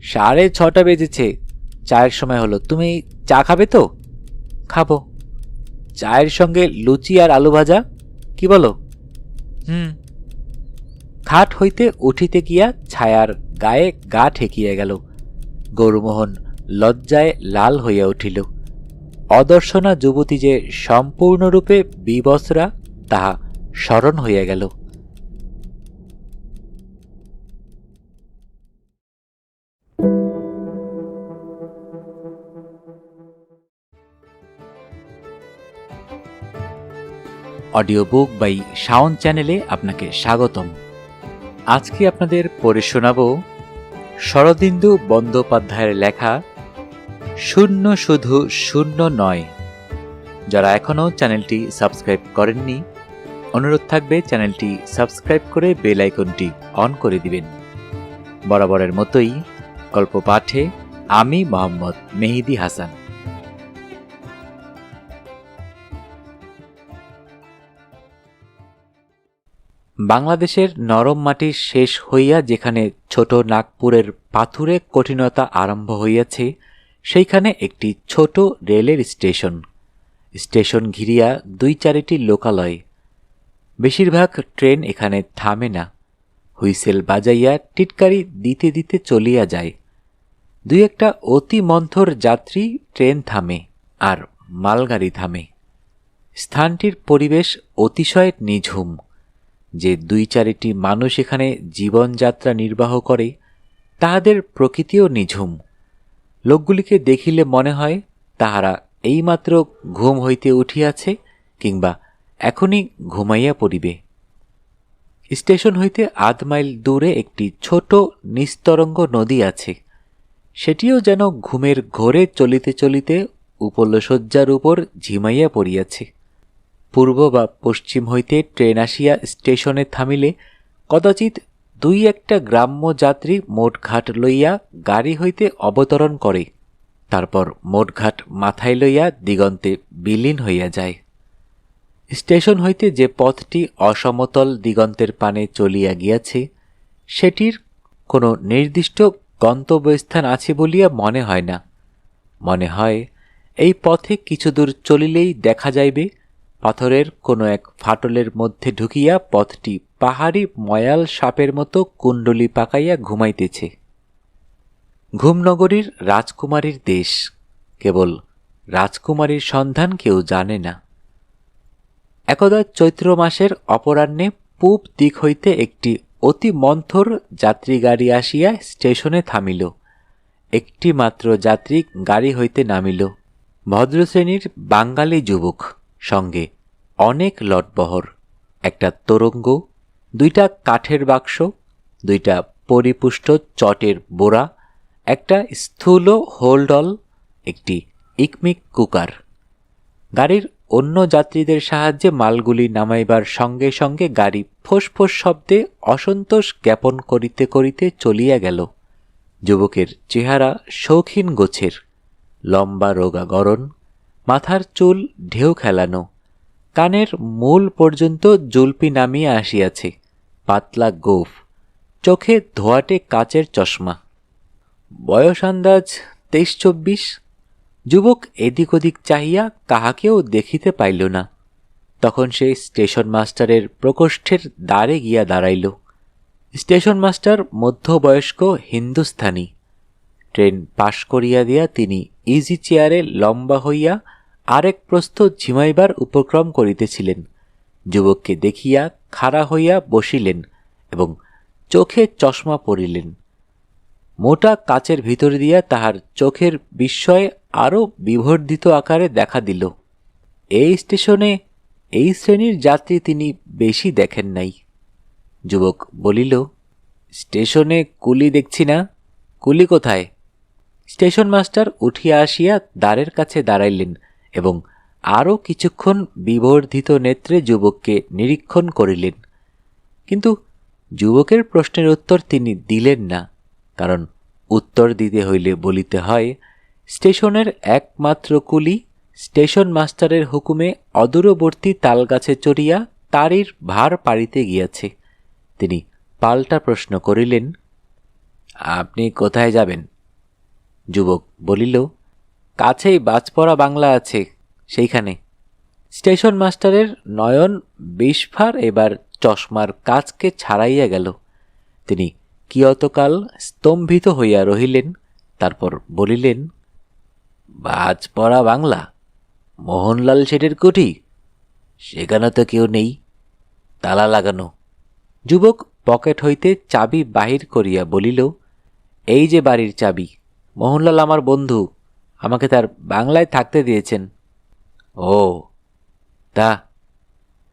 6:30 বেজেছে, চায়ের সময় হলো। তুমি চা খাবে তো? খাবো। চায়ের সঙ্গে লুচি আর আলু ভাজা, কি বলো? খাট হইতে উঠিতে গিয়া ছায়ার গায়ে গা ঠেকিয়া গেল। গৌরমোহন লজ্জায় লাল হইয়া উঠিল। অদর্শনা যুবতী যে সম্পূর্ণরূপে বিবস্ত্রা তাহা স্মরণ হইয়া গেল। অডিও বুক বাই শাওন চ্যানেলে আপনাকে স্বাগতম। আজকে আপনাদের পড়ে শোনাব শরদিন্দু বন্দ্যোপাধ্যায়ের লেখা শূন্য শুধু শূন্য নয়। যারা এখনও চ্যানেলটি সাবস্ক্রাইব করেননি, অনুরোধ থাকবে চ্যানেলটি সাবস্ক্রাইব করে বেল আইকনটি অন করে দিবেন। বরাবরের মতোই গল্প পাঠে আমি মোহাম্মদ মেহেদী হাসান। বাংলাদেশের নরম মাটির শেষ হইয়া যেখানে ছোট নাগপুরের পাথুরে কঠিনতা আরম্ভ হইয়াছে, সেইখানে একটি ছোট রেলের স্টেশন। স্টেশন ঘিরিয়া 2-4টি লোকালয়। বেশিরভাগ ট্রেন এখানে থামে না, হুইসেল বাজাইয়া টিটকারি দিতে দিতে চলিয়া যায়। 2-একটা অতি মন্থর যাত্রী ট্রেন থামে, আর মালগাড়ি থামে। স্থানটির পরিবেশ অতিশয় নিঝুম। যে 2-4টি মানুষ এখানে জীবনযাত্রা নির্বাহ করে, তাহাদের প্রকৃতিও নিঝুম। লোকগুলিকে দেখিলে মনে হয় তাহারা এইমাত্র ঘুম হইতে উঠিয়াছে, কিংবা এখনই ঘুমাইয়া পড়িবে। স্টেশন হইতে 1/2 মাইল দূরে একটি ছোট নিস্তরঙ্গ নদী আছে। সেটিও যেন ঘুমের ঘোরে চলিতে চলিতে উপলশয্যার উপর ঝিমাইয়া পড়িয়াছে। পূর্ব বা পশ্চিম হইতে ট্রেন আসিয়া স্টেশনে থামিলে কদাচিৎ 2-একটা গ্রাম্য যাত্রী মোটঘাট লইয়া গাড়ি হইতে অবতরণ করে, তারপর মোটঘাট মাথায় লইয়া দিগন্তে বিলীন হইয়া যায়। স্টেশন হইতে যে পথটি অসমতল দিগন্তের পানে চলিয়া গিয়াছে, সেটির কোনো নির্দিষ্ট গন্তব্যস্থান আছে বলিয়া মনে হয় না। মনে হয় এই পথে কিছু দূর চলিলেই দেখা যাইবে পাথরের কোনো এক ফাটলের মধ্যে ঢুকিয়া পথটি পাহাড়ি ময়াল সাপের মতো কুণ্ডলি পাকাইয়া ঘুমাইতেছে। ঘুমনগরীর রাজকুমারীর দেশ, কেবল রাজকুমারীর সন্ধান কেউ জানে না। একদা চৈত্র মাসের অপরাহ্নে পূব দিক হইতে একটি অতি মন্থর যাত্রী গাড়ি আসিয়া স্টেশনে থামিল। একটি মাত্র যাত্রী গাড়ি হইতে নামিল। ভদ্রশ্রেণীর বাঙালি যুবক, সঙ্গে অনেক লটবহর, একটা তোরঙ্গ, 2টা কাঠের বাক্স, 2টা পরিপুষ্ট চটের বোরা, একটা স্থূল হোলডল, একটি ইকমিক কুকার। গাড়ির অন্য যাত্রীদের সাহায্যে মালগুলি নামাইবার সঙ্গে সঙ্গে গাড়ি ফোঁস শব্দে অসন্তোষ জ্ঞাপন করিতে করিতে চলিয়া গেল। যুবকের চেহারা শৌখিন গোছের, লম্বা রোগা গড়ন, মাথার চুল ঢেউ খেলানো, কানের মূল পর্যন্ত জুলপি নামিয়া আসিয়াছে, পাতলা গোঁফ, চোখে ধোয়াটে কাচের চশমা। বয়স আন্দাজ 23-24। যুবক এদিক ওদিক চাহিয়া কাহাকেও দেখিতে পাইল না। তখন সে স্টেশন মাস্টারের প্রকোষ্ঠের দ্বারে গিয়া দাঁড়াইল। স্টেশন মাস্টার মধ্যবয়স্ক হিন্দুস্থানি। ট্রেন পাশ করিয়া দিয়া তিনি ইজি চেয়ারে লম্বা হইয়া আরেক প্রস্থ ঝিমাইবার উপক্রম করিতেছিলেন। যুবককে দেখিয়া খাড়া হইয়া বসিলেন এবং চোখে চশমা পরিলেন। মোটা কাচের ভিতর দিয়া তাহার চোখের বিস্ময় আরও বিবর্ধিত আকারে দেখা দিল। এই স্টেশনে এই শ্রেণীর যাত্রী তিনি বেশি দেখেন নাই। যুবক বলিল, স্টেশনে কুলি দেখছি না, কুলি কোথায়? স্টেশন মাস্টার উঠিয়া আসিয়া দ্বারের কাছে দাঁড়াইলেন এবং আরও কিছুক্ষণ বিবর্ধিত নেত্রে যুবককে নিরীক্ষণ করিলেন। কিন্তু যুবকের প্রশ্নের উত্তর তিনি দিলেন না, কারণ উত্তর দিতে হইলে বলিতে হয়, স্টেশনের একমাত্র কুলি স্টেশন মাস্টারের হুকুমে অদূরবর্তী তালগাছে চড়িয়া তারির ভার পাড়িতে গিয়াছে। তিনি পাল্টা প্রশ্ন করিলেন, আপনি কোথায় যাবেন? যুবক বলিল, কাছেই বাজপড়া বাংলা আছে, সেইখানে। স্টেশন মাস্টারের নয়ন বিস্ফার এবার চশমার কাচকে ছাড়াইয়া গেল। তিনি কিয়তকাল স্তম্ভিত হইয়া রহিলেন, তারপর বলিলেন, বাজপড়া বাংলা? মোহনলাল শেঠের কুঠি? সেখানে তো কেউ নেই, তালা লাগানো। যুবক পকেট হইতে চাবি বাহির করিয়া বলিল, এই যে বাড়ির চাবি, মোহনলাল আমার বন্ধু, আমাকে তার বাংলায় থাকতে দিয়েছেন। ও তা?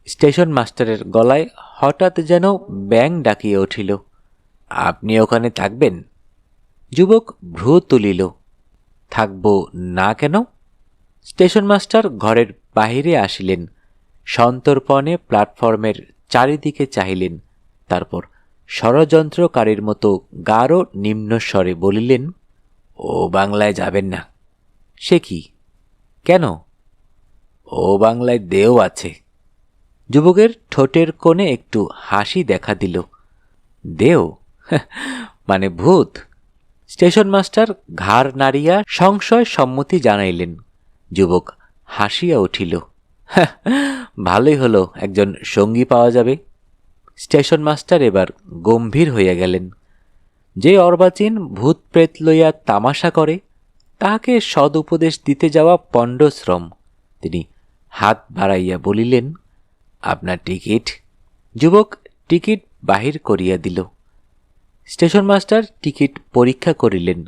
স্টেশন মাস্টারের গলায় হঠাৎ যেন ব্যাঙ ডাকিয়া উঠিল। আপনি ওখানে থাকবেন? যুবক ভ্রু তুলিল। থাকব না কেন? স্টেশন মাস্টার ঘরের বাহিরে আসিলেন, সন্তর্পণে প্ল্যাটফর্মের চারিদিকে চাহিলেন, তারপর ষড়যন্ত্রকারীর মতো গাঢ় নিম্নস্বরে বলিলেন, ও বাংলায় যাবেন না। সে কি? কেন? ও বাংলায় দেও আছে। যুবকের ঠোঁটের কোণে একটু হাসি দেখা দিল। দেও মানে ভূত? স্টেশন মাস্টার ঘাড় নাড়িয়া সংশয় সম্মতি জানাইলেন। যুবক হাসিয়া উঠিল। ভালোই হলো, একজন সঙ্গী পাওয়া যাবে। স্টেশন মাস্টার এবার গম্ভীর হইয়া গেলেন। যে অর্বাচীন ভূত প্রেত লইয়া তামাশা করে, তাহাকে সদ উপদেশ দিতে যাওয়া পণ্ডশ্রম। তিনি হাত বাড়াইয়া বলিলেন, আপনার টিকিট। যুবক টিকিট বাহির করিয়া দিল। স্টেশন মাস্টার টিকিট পরীক্ষা করিলেন,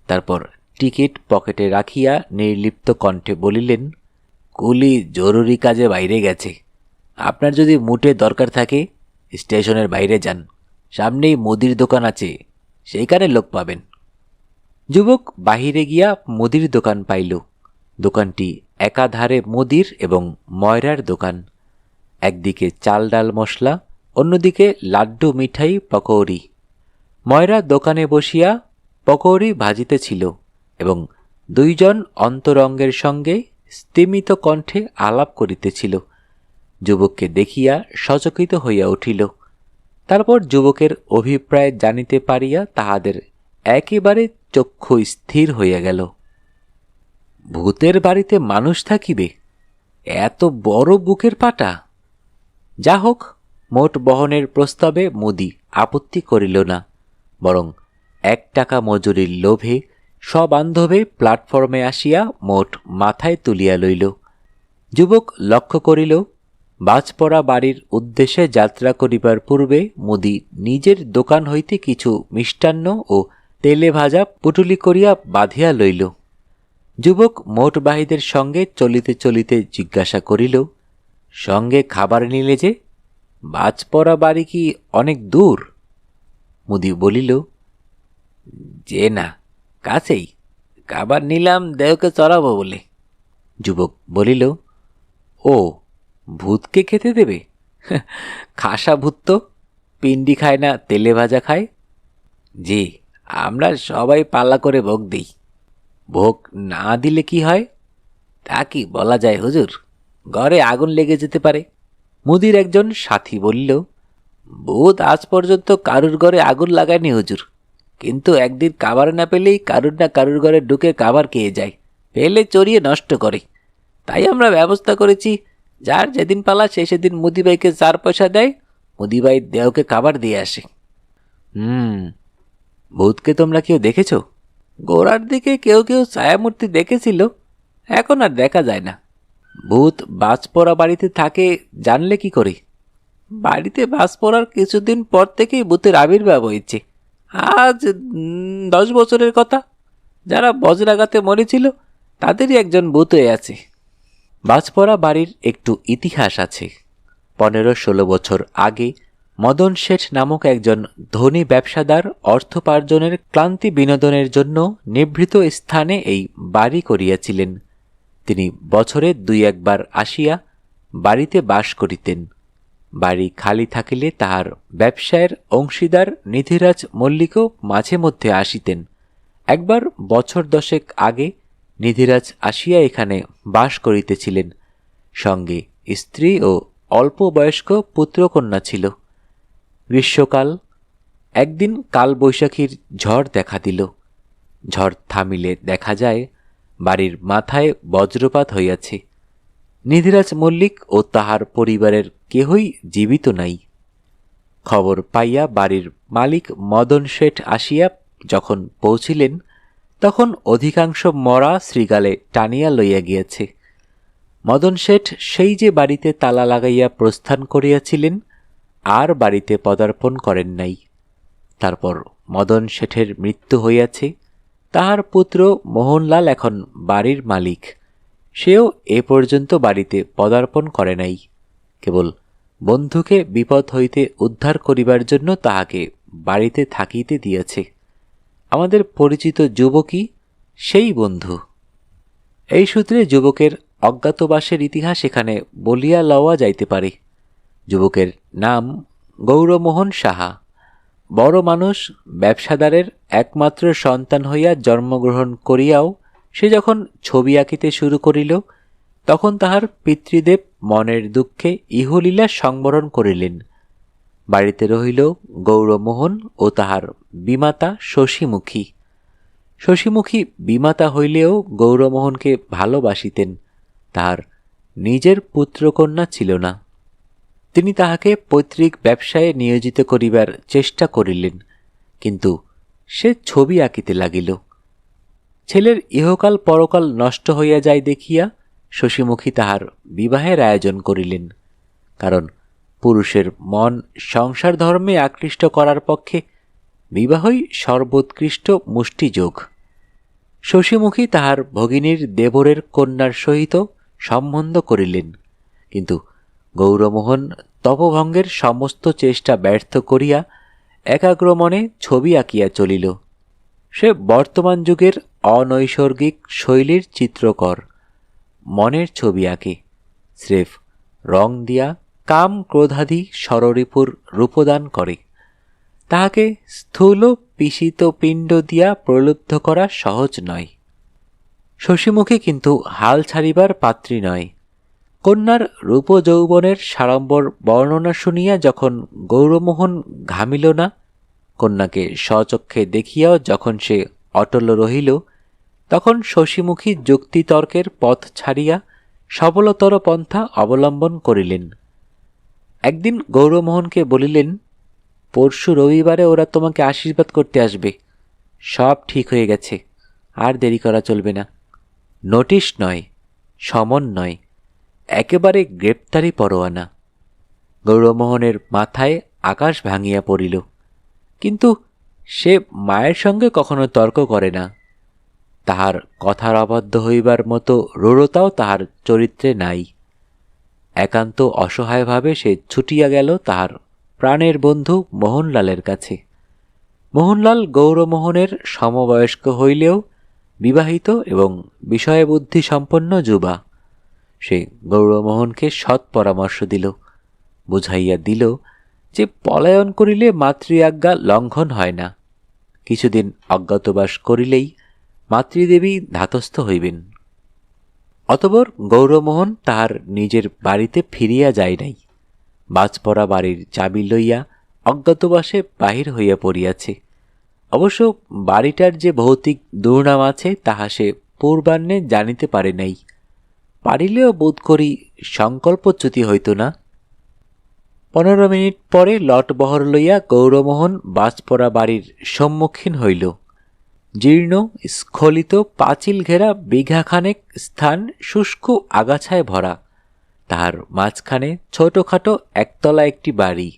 তারপর টিকিট পকেটে রাখিয়া নির্লিপ্ত কণ্ঠে বলিলেন, কুলি জরুরি কাজে বাইরে গেছে। আপনার যদি মুটে দরকার থাকে স্টেশনের বাইরে যান, সামনেই মুদির দোকান আছে, সেইখানে লোক পাবেন। যুবক বাহিরে গিয়া মুদির দোকান পাইল। দোকানটি একাধারে মুদির এবং ময়রার দোকান। একদিকে চাল ডাল মশলা, অন্যদিকে লাড্ডু মিঠাই পকৌড়ি। ময়রা দোকানে বসিয়া পকৌড়ি ভাজিতেছিল এবং দুইজন অন্তরঙ্গের সঙ্গে স্তিমিত কণ্ঠে আলাপ করিতেছিল। যুবককে দেখিয়া সচকিত হইয়া উঠিল। তারপর যুবকের অভিপ্রায় জানিতে পারিয়া তাহাদের একেবারে চক্ষু স্থির হইয়া গেল। ভূতের বাড়িতে মানুষ থাকিবে? এত বড় বুকের পাটা! যা হোক, মোট বহনের প্রস্তাবে মুদি আপত্তি করিল না, বরং 1 টাকা মজুরির লোভে সবান্ধবে প্ল্যাটফর্মে আসিয়া মোট মাথায় তুলিয়া লইল। যুবক লক্ষ্য করিল, বাজপড়া বাড়ির উদ্দেশ্যে যাত্রা করিবার পূর্বে মুদি নিজের দোকান হইতে কিছু মিষ্টান্ন ও তেলে ভাজা পুটুলি করিয়া বাঁধিয়া লইল। যুবক মোটবাহীদের সঙ্গে চলিতে চলিতে জিজ্ঞাসা করিল, সঙ্গে খাবার নিলে যে? বাজপড়া বাড়ি কি অনেক দূর? মুদি বলিল, যে না, কাছেই, খাবার নিলাম দেহকে চড়াবো বলে। যুবক বলিল, ও, ভূতকে খেতে দেবে? খাসা ভূত তো, পিণ্ডি খায় না, তেলে ভাজা খায়। জি, আমরা সবাই পাল্লা করে ভোগ দিই। ভোগ না দিলে কি হয়? তা কি বলা যায় হুজুর, ঘরে আগুন লেগে যেতে পারে। মুদির একজন সাথী বলিল, ভূত আজ পর্যন্ত কারুর ঘরে আগুন লাগায়নি হুজুর, কিন্তু একদিন খাবার না পেলেই কারুর না কারুর ঘরে ঢুকে খাবার খেয়ে যায়, পেলে চড়িয়ে নষ্ট করে। তাই আমরা ব্যবস্থা করেছি, যার যেদিন পালা সে সেদিন মুদিভাইকে 4 পয়সা দেয়, মুদিভাই দেহকে খাবার দিয়ে আসে। ভূতকে তোমরা কেউ দেখেছ? গোড়ার দিকে কেউ কেউ ছায়ামূর্তি দেখেছিল, এখন আর দেখা যায় না। ভূত বাজপড়া বাড়িতে থাকে জানলে কি করে? বাড়িতে বাজ পড়ার কিছুদিন পর থেকেই ভূতের আবির্ভাব হয়েছে। আজ 10 বছরের কথা। যারা বজ্রাঘাতে মরেছিল তাদেরই একজন ভূত হয়ে আছে। বাজপড়া বাড়ির একটু ইতিহাস আছে। 15-16 বছর আগে মদন শেঠ নামক একজন ধনী ব্যবসাদার অর্থোপার্জনের ক্লান্তি বিনোদনের জন্য নিভৃত স্থানে এই বাড়ি করিয়াছিলেন। তিনি বছরে 2-1 বার আসিয়া বাড়িতে বাস করিতেন। বাড়ি খালি থাকিলে তাহার ব্যবসায়ের অংশীদার নিধিরাজ মল্লিকও মাঝে মধ্যে আসিতেন। একবার বছর 10 আগে নিধিরাজ আসিয়া এখানে বাস করিতেছিলেন। সঙ্গে স্ত্রী ও অল্প বয়স্ক পুত্রকন্যা ছিল। গ্রীষ্মকাল। একদিন কালবৈশাখীর ঝড় দেখা দিল। ঝড় থামিলে দেখা যায় বাড়ির মাথায় বজ্রপাত হইয়াছে। নিধিরাজ মল্লিক ও তাহার পরিবারের কেহই জীবিত নাই। খবর পাইয়া বাড়ির মালিক মদন শেঠ আসিয়া যখন পৌঁছিলেন, তখন অধিকাংশ মরা শ্রীগালে টানিয়া লইয়া গিয়াছে। মদন শেঠ সেই যে বাড়িতে তালা লাগাইয়া প্রস্থান করিয়াছিলেন, আর বাড়িতে পদার্পণ করেন নাই। তারপর মদন শেঠের মৃত্যু হইয়াছে। তাহার পুত্র মোহনলাল এখন বাড়ির মালিক। সেও এ পর্যন্ত বাড়িতে পদার্পণ করে নাই, কেবল বন্ধুকে বিপদ হইতে উদ্ধার করিবার জন্য তাহাকে বাড়িতে থাকিতে দিয়াছে। আমাদের পরিচিত যুবকই সেই বন্ধু। এই সূত্রে যুবকের অজ্ঞাতবাসের ইতিহাস এখানে বলিয়া লওয়া যাইতে পারে। যুবকের নাম গৌরমোহন সাহা। বড় মানুষ, ব্যবসাদারের একমাত্র সন্তান হইয়া জন্মগ্রহণ করিয়াও সে যখন ছবি আঁকিতে শুরু করিল, তখন তাহার পিতৃদেব মনের দুঃখে ইহলীলা সংবরণ করিলেন। বাড়িতে রহিল গৌরমোহন ও তাহার বিমাতা শশীমুখী। শশীমুখী বিমাতা হইলেও গৌরমোহনকে ভালোবাসিতেন। তাহার নিজের পুত্রকন্যা ছিল না। তিনি তাহাকে পৈতৃক ব্যবসায়ে নিয়োজিত করিবার চেষ্টা করিলেন, কিন্তু সে ছবি আঁকিতে লাগিল। ছেলের ইহকাল পরকাল নষ্ট হইয়া যায় দেখিয়া শশীমুখী তাহার বিবাহের আয়োজন করিলেন। কারণ পুরুষের মন সংসার ধর্মে আকৃষ্ট করার পক্ষে বিবাহই সর্বোৎকৃষ্ট মুষ্টিযোগ। শশীমুখী তাহার ভগিনীর দেবরের কন্যার সহিত সম্বন্ধ করিলেন, কিন্তু গৌরমোহন তপভঙ্গের সমস্ত চেষ্টা ব্যর্থ করিয়া একাগ্রমনে ছবি আঁকিয়া চলিল। সে বর্তমান যুগের অনৈসর্গিক শৈলীর চিত্রকর। মনের ছবি আঁকে, স্রেফ রং দিয়া কাম ক্রোধাদি ষড়রিপুর রূপদান করে। তাহাকে স্থূল পিষিত পিণ্ড দিয়া প্রলুব্ধ করা সহজ নয়। শশীমুখী কিন্তু হাল ছাড়িবার পাত্রী নয়। কন্যার রূপ যৌবনের সাড়ম্বর বর্ণনা শুনিয়া যখন গৌরমোহন ঘামিল না, কন্যাকে স্বচক্ষে দেখিয়াও যখন সে অটল রহিল, তখন শশীমুখী যুক্তিতর্কের পথ ছাড়িয়া সবলতর পন্থা অবলম্বন করিলেন। একদিন গৌরমোহনকে বলিলেন, পরশু রবিবারে ওরা তোমাকে আশীর্বাদ করতে আসবে। সব ঠিক হয়ে গেছে, আর দেরি করা চলবে না। নোটিশ নয়, সমন নয়, একেবারে গ্রেপ্তারি পরোয়ানা। গৌরমোহনের মাথায় আকাশ ভাঙিয়া পড়িল, কিন্তু সে মায়ের সঙ্গে কখনো তর্ক করে না। তাহার কথার অবাধ্য হইবার মতো রূঢ়তাও তাহার চরিত্রে নাই। একান্ত অসহায়ভাবে সে ছুটিয়া গেল তাহার প্রাণের বন্ধু মোহনলালের কাছে। মোহনলাল গৌরমোহনের সমবয়স্ক হইলেও বিবাহিত এবং বিষয়বুদ্ধি সম্পন্ন যুবা। সে গৌরমোহনকে সৎ পরামর্শ দিল, বুঝাইয়া দিল যে পলায়ন করিলে মাতৃ আজ্ঞা লঙ্ঘন হয় না। কিছুদিন অজ্ঞাতবাস করিলেই মাতৃদেবী ধাতস্থ হইবেন। অতঃপর গৌরমোহন তাহার নিজের বাড়িতে ফিরিয়া যায় নাই। বাজপড়া বাড়ির চাবি লইয়া অজ্ঞাতবাসে বাহির হইয়া পড়িয়াছে। অবশ্য বাড়িটার যে ভৌতিক দুর্নাম আছে তাহা সে পূর্বাহ্নে জানিতে পারে নাই। পারিলেও বোধ করি সংকল্পচ্যুতি হইত না। 15 মিনিট পরে লটবহর লইয়া গৌরমোহন বাজপড়া বাড়ির সম্মুখীন হইল। জীর্ণ স্খলিত পাঁচিল ঘেরা বিঘাখানেক স্থান শুষ্ক আগাছায় ভরা। তাহার মাঝখানে ছোটখাটো একতলা একটি বাড়ি।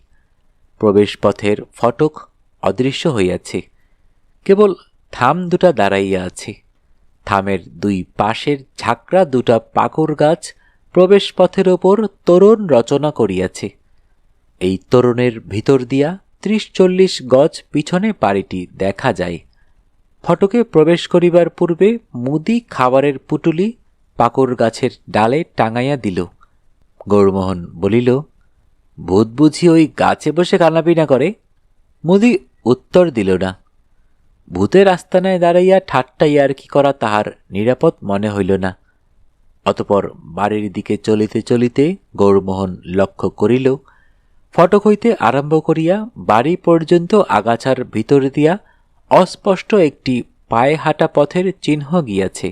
প্রবেশপথের ফটক অদৃশ্য হইয়াছে, কেবল থাম দুটা দাঁড়াইয়া আছে। থামের দুই পাশের ঝাঁকড়া দুটা পাকুর গাছ প্রবেশপথের ওপর তোরণ রচনা করিয়াছে। এই তোরণের ভিতর দিয়া 30-40 গজ পিছনে বাড়িটি দেখা যায়। ফটকে প্রবেশ করিবার পূর্বে মুদি খাবারের পুটুলি পাকুর গাছের ডালে টাঙাইয়া দিল। গৌরমোহন বলিল, ভূত বুঝি ওই গাছে বসে কান্নাপিনা করে? মুদি উত্তর দিল না। ভূতের আস্তানায় দাঁড়াইয়া ঠাট্টা ইয়ার্কি করা তাহার নিরাপদ মনে হইল না। অতঃপর বাড়ির দিকে চলিতে চলিতে গৌরমোহন লক্ষ্য করিল, ফটক হইতে আরম্ভ করিয়া বাড়ি পর্যন্ত আগাছার ভিতর দিয়া অস্পষ্ট একটি পায়ে হাঁটা পথের চিহ্ন গিয়াছে।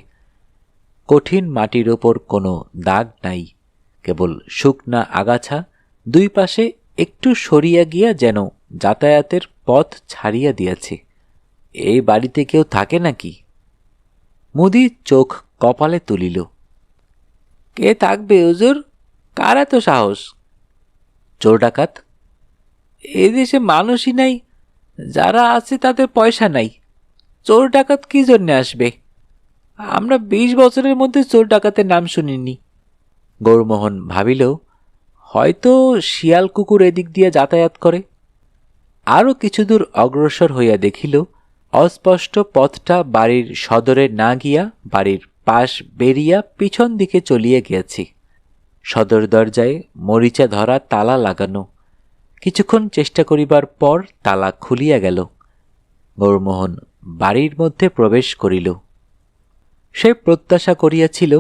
কঠিন মাটির ওপর কোনো দাগ নাই, কেবল শুকনা আগাছা দুই পাশে একটু সরিয়া গিয়া যেন যাতায়াতের পথ ছাড়িয়া দিয়াছে। এই বাড়িতে কেউ থাকে নাকি? মুদি চোখ কপালে তুলিল। কে থাকবে হুজুর? কার এত সাহস? চোর ডাকাত? এদেশে মানুষই নাই, যারা আছে তাদের পয়সা নাই। চোর ডাকাত কি জন্যে আসবে? আমরা 20 বছরের মধ্যে চোর ডাকাতের নাম শুনিনি। গৌরমোহন ভাবিল, হয়তো শিয়াল কুকুর এদিক দিয়ে যাতায়াত করে। আরও কিছুদূর অগ্রসর হইয়া দেখিল, অস্পষ্ট পথটা বাড়ির সদরে না গিয়া বাড়ির পাশ বেরিয়া পিছন দিকে চলিয়া গিয়াছে। সদর দরজায় মরিচা ধরা তালা লাগানো। কিছুক্ষণ চেষ্টা করিবার পর তালা খুলিয়া গেল। গৌরমোহন বাড়ির মধ্যে প্রবেশ করিল। সে প্রত্যাশা করিয়াছিল,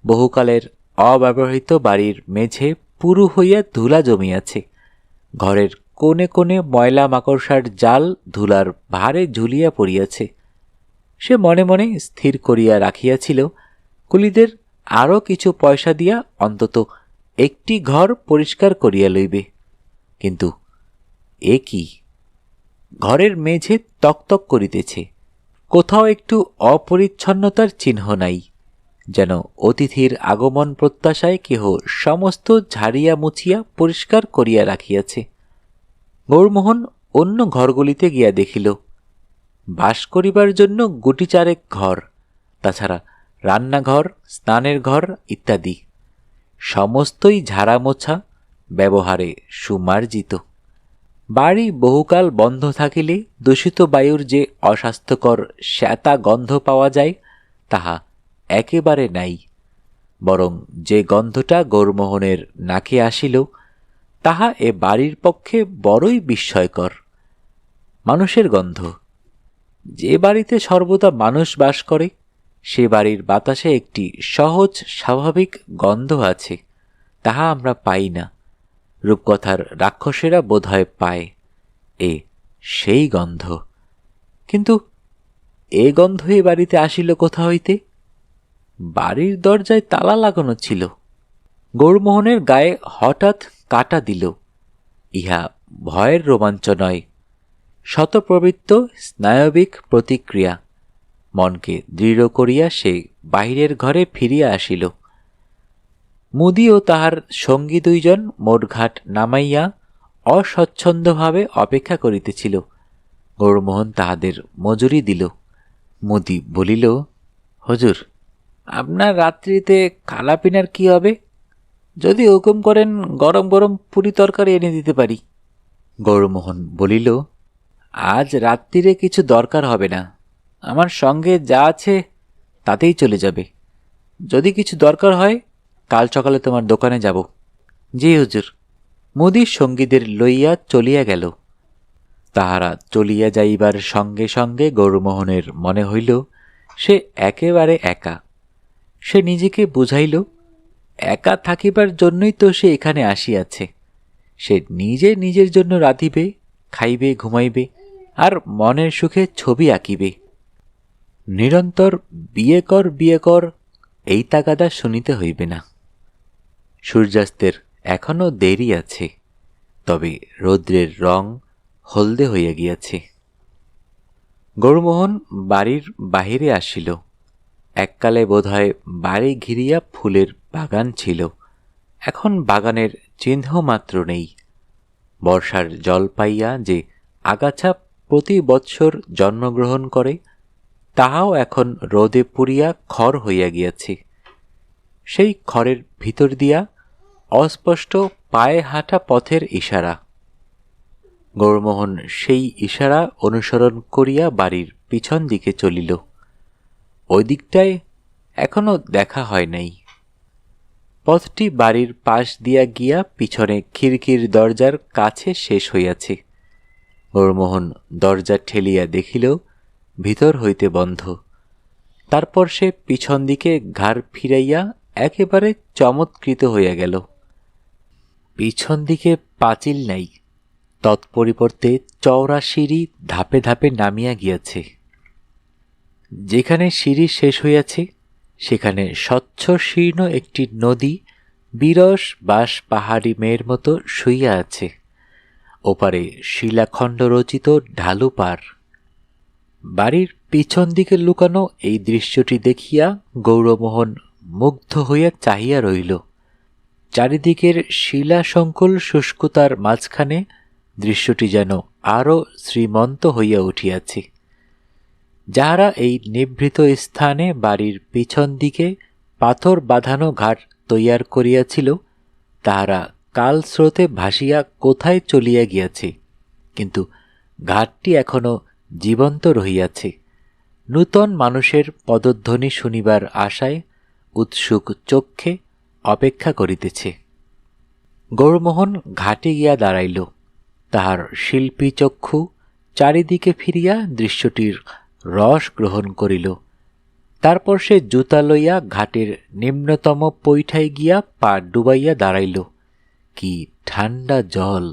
বহুকালের অব্যবহৃত বাড়ির মেঝে পুরু হইয়া ধুলা জমিয়াছে। ঘরের কোণে কোণে ময়লা মাকড়সার জাল ধুলার ভারে ঝুলিয়া পড়িয়াছে। সে মনে মনে স্থির করিয়া রাখিয়াছিল, কুলিদের আরও কিছু পয়সা দিয়া অন্তত একটি ঘর পরিষ্কার করিয়া লইবে। কিন্তু এ কি? ঘরের মেঝে তকতক করিতেছে, কোথাও একটু অপরিচ্ছন্নতার চিহ্ন নাই, যেন অতিথির আগমন প্রত্যাশায় কেহ সমস্ত ঝাড়িয়া মুছিয়া পরিষ্কার করিয়া রাখিয়াছে। গৌরমোহন অন্য ঘরগুলিতে গিয়া দেখিল, বাস করিবার জন্য গুটি চারেক ঘর, তাছাড়া রান্নাঘর, স্নানের ঘর ইত্যাদি। সমস্তই ঝাড়া মোছা, ব্যবহারে সুমার্জিত। বাড়ি বহুকাল বন্ধ থাকিলে দূষিত বায়ুর যে অস্বাস্থ্যকর শ্যাতা গন্ধ পাওয়া যায়, তাহা একেবারে নাই। বরং যে গন্ধটা গৌরমোহনের নাকে আসিল, তাহা এ বাড়ির পক্ষে বড়ই বিস্ময়কর। মানুষের গন্ধ। যে বাড়িতে সর্বদা মানুষ বাস করে, সে বাড়ির বাতাসে একটি সহজ স্বাভাবিক গন্ধ আছে, তাহা আমরা পাই না। রূপকথার রাক্ষসেরা বোধহয় পায়। সেই গন্ধ। কিন্তু এ গন্ধ এ বাড়িতে আসিল কোথা হইতে? বাড়ির দরজায় তালা লাগানো ছিল। গৌরমোহনের গায়ে হঠাৎ কাটা দিল। ইহা ভয়ের রোমাঞ্চ নয়, শতপ্রবৃত্ত স্নায়বিক প্রতিক্রিয়া। মনকে দৃঢ় করিয়া সে বাহিরের ঘরে ফিরিয়া আসিল। মুদি ও তাহার সঙ্গী দুইজন মোটঘাট নামাইয়া অস্বচ্ছন্দভাবে অপেক্ষা করিতেছিল। গৌরমোহন তাহাদের মজুরি দিল। মুদি বলিল, হুজুর, আপনার রাত্রিতে খালাপিনার কি হবে? যদি হুকুম করেন গরম গরম পুরি তরকারি এনে দিতে পারি। গৌরমোহন বলিল, আজ রাত্রিরে কিছু দরকার হবে না, আমার সঙ্গে যা আছে তাতেই চলে যাবে। যদি কিছু দরকার হয় কাল সকালে তোমার দোকানে যাব। জি হুজুর। মুদি সঙ্গীদের লইয়া চলিয়া গেল। তাহারা চলিয়া যাইবার সঙ্গে সঙ্গে গৌরমোহনের মনে হইল সে একেবারে একা। সে নিজেকে বুঝাইল, একা থাকিবার জন্যই তো সে এখানে আসিয়াছে। সে নিজে নিজের জন্য রাঁধিবে, খাইবে, ঘুমাইবে, আর মনের সুখে ছবি আঁকিবে। নিরন্তর বিয়ে কর বিয়ে কর এই তাগাদা শুনিতে হইবে না। সূর্যাস্তের এখনো দেরি আছে, তবে রৌদ্রের রং হলদে হইয়া গিয়াছে। গৌরমোহন বাড়ির বাহিরে আসিল। এককালে বোধহয় বাড়ি ঘিরিয়া ফুলের বাগান ছিল, এখন বাগানের চিহ্ন মাত্র নেই। বর্ষার জল পাইয়া যে আগাছা প্রতি বৎসর জন্মগ্রহণ করে, তাহাও এখন রোদে পুড়িয়া খড় হইয়া গিয়াছে। সেই খড়ের ভিতর দিয়া অস্পষ্ট পায়ে হাঁটা পথের ইশারা। গৌরমোহন সেই ইশারা অনুসরণ করিয়া বাড়ির পিছন দিকে চলিল। ওই দিকটায় এখনো দেখা হয় নাই। পথটি বাড়ির পাশ দিয়া গিয়া পিছনে খিড়কির দরজার কাছে শেষ হইয়াছে। গৌরমোহন দরজা ঠেলিয়া দেখিল ভিতর হইতে বন্ধ। তারপর সে পিছন দিকে ঘাড় ফিরাইয়া একেবারে চমৎকৃত হইয়া গেল। পিছন দিকে পাঁচিল নাই, তৎপরিবর্তে চওড়া সিঁড়ি ধাপে ধাপে নামিয়া গিয়াছে। যেখানে সিঁড়ি শেষ হইয়াছে সেখানে স্বচ্ছ শীর্ণ একটি নদী বিরস বাঁশ পাহাড়ি মেয়ের মতো শুইয়া আছে। ওপারে শিলাখণ্ড রচিত ঢালু পার। বাড়ির পিছন দিকে লুকানো এই দৃশ্যটি দেখিয়া গৌরমোহন মুগ্ধ হইয়া চাহিয়া রহিল। চারিদিকের শিলাসংকুল শুষ্কতার মাঝখানে দৃশ্যটি যেন আরও শ্রীমন্ত হইয়া উঠিয়াছে। যাহারা এই নিভৃত স্থানে বাড়ির পিছন দিকে পাথর বাঁধানো ঘাট তৈয়ার করিয়াছিল, তাহারা কাল স্রোতে ভাসিয়া কোথায় চলিয়া গিয়াছে, কিন্তু ঘাটটি এখনো জীবন্ত রহিয়াছে। নূতন মানুষের পদধ্বনি শুনিবার আশায় উৎসুক চক্ষে অপেক্ষা করিতেছে। গৌরমোহন ঘাটে গিয়া দাঁড়াইল। তাহার শিল্পী চক্ষু চারিদিকে ফিরিয়া দৃশ্যটির রস গ্রহণ করিল। তারপর সে জুতা লইয়া ঘাটের নিম্নতম পৈঠায় গিয়া পা ডুবাইয়া দাঁড়াইল। কি ঠান্ডা জল!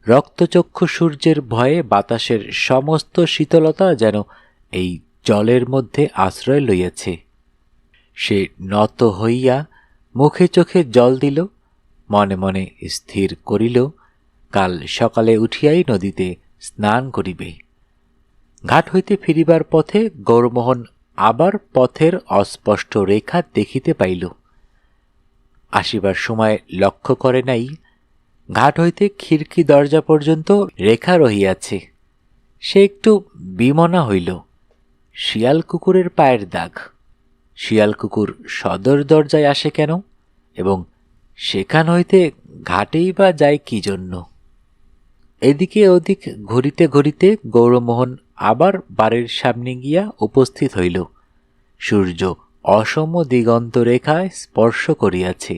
রক্তচক্ষু সূর্যের ভয়ে বাতাসের সমস্ত শীতলতা যেন এই জলের মধ্যে আশ্রয় লইয়াছে। সে নত হইয়া মুখে চোখে জল দিল, মনে মনে স্থির করিল কাল সকালে উঠিয়াই নদীতে স্নান করিবে। ঘাট হইতে ফিরিবার পথে গৌরমোহন আবার পথের অস্পষ্ট রেখা দেখিতে পাইল। আসিবার সময় লক্ষ্য করে নাই ঘাট হইতে খিড়কি দরজা পর্যন্ত রেখা রহিয়াছে। সে একটু বিমনা হইল। শিয়াল কুকুরের পায়ের দাগ। শিয়াল কুকুর সদর দরজায় আসে কেন, এবং সেখান হইতে ঘাটেই বা যায় কি জন্য? এদিকে ওদিক ঘুরিতে ঘুরিতে গৌরমোহন আবার বাড়ির সামনে গিয়া উপস্থিত হইল। সূর্য অসম দিগন্ত রেখায় স্পর্শ করিয়াছে।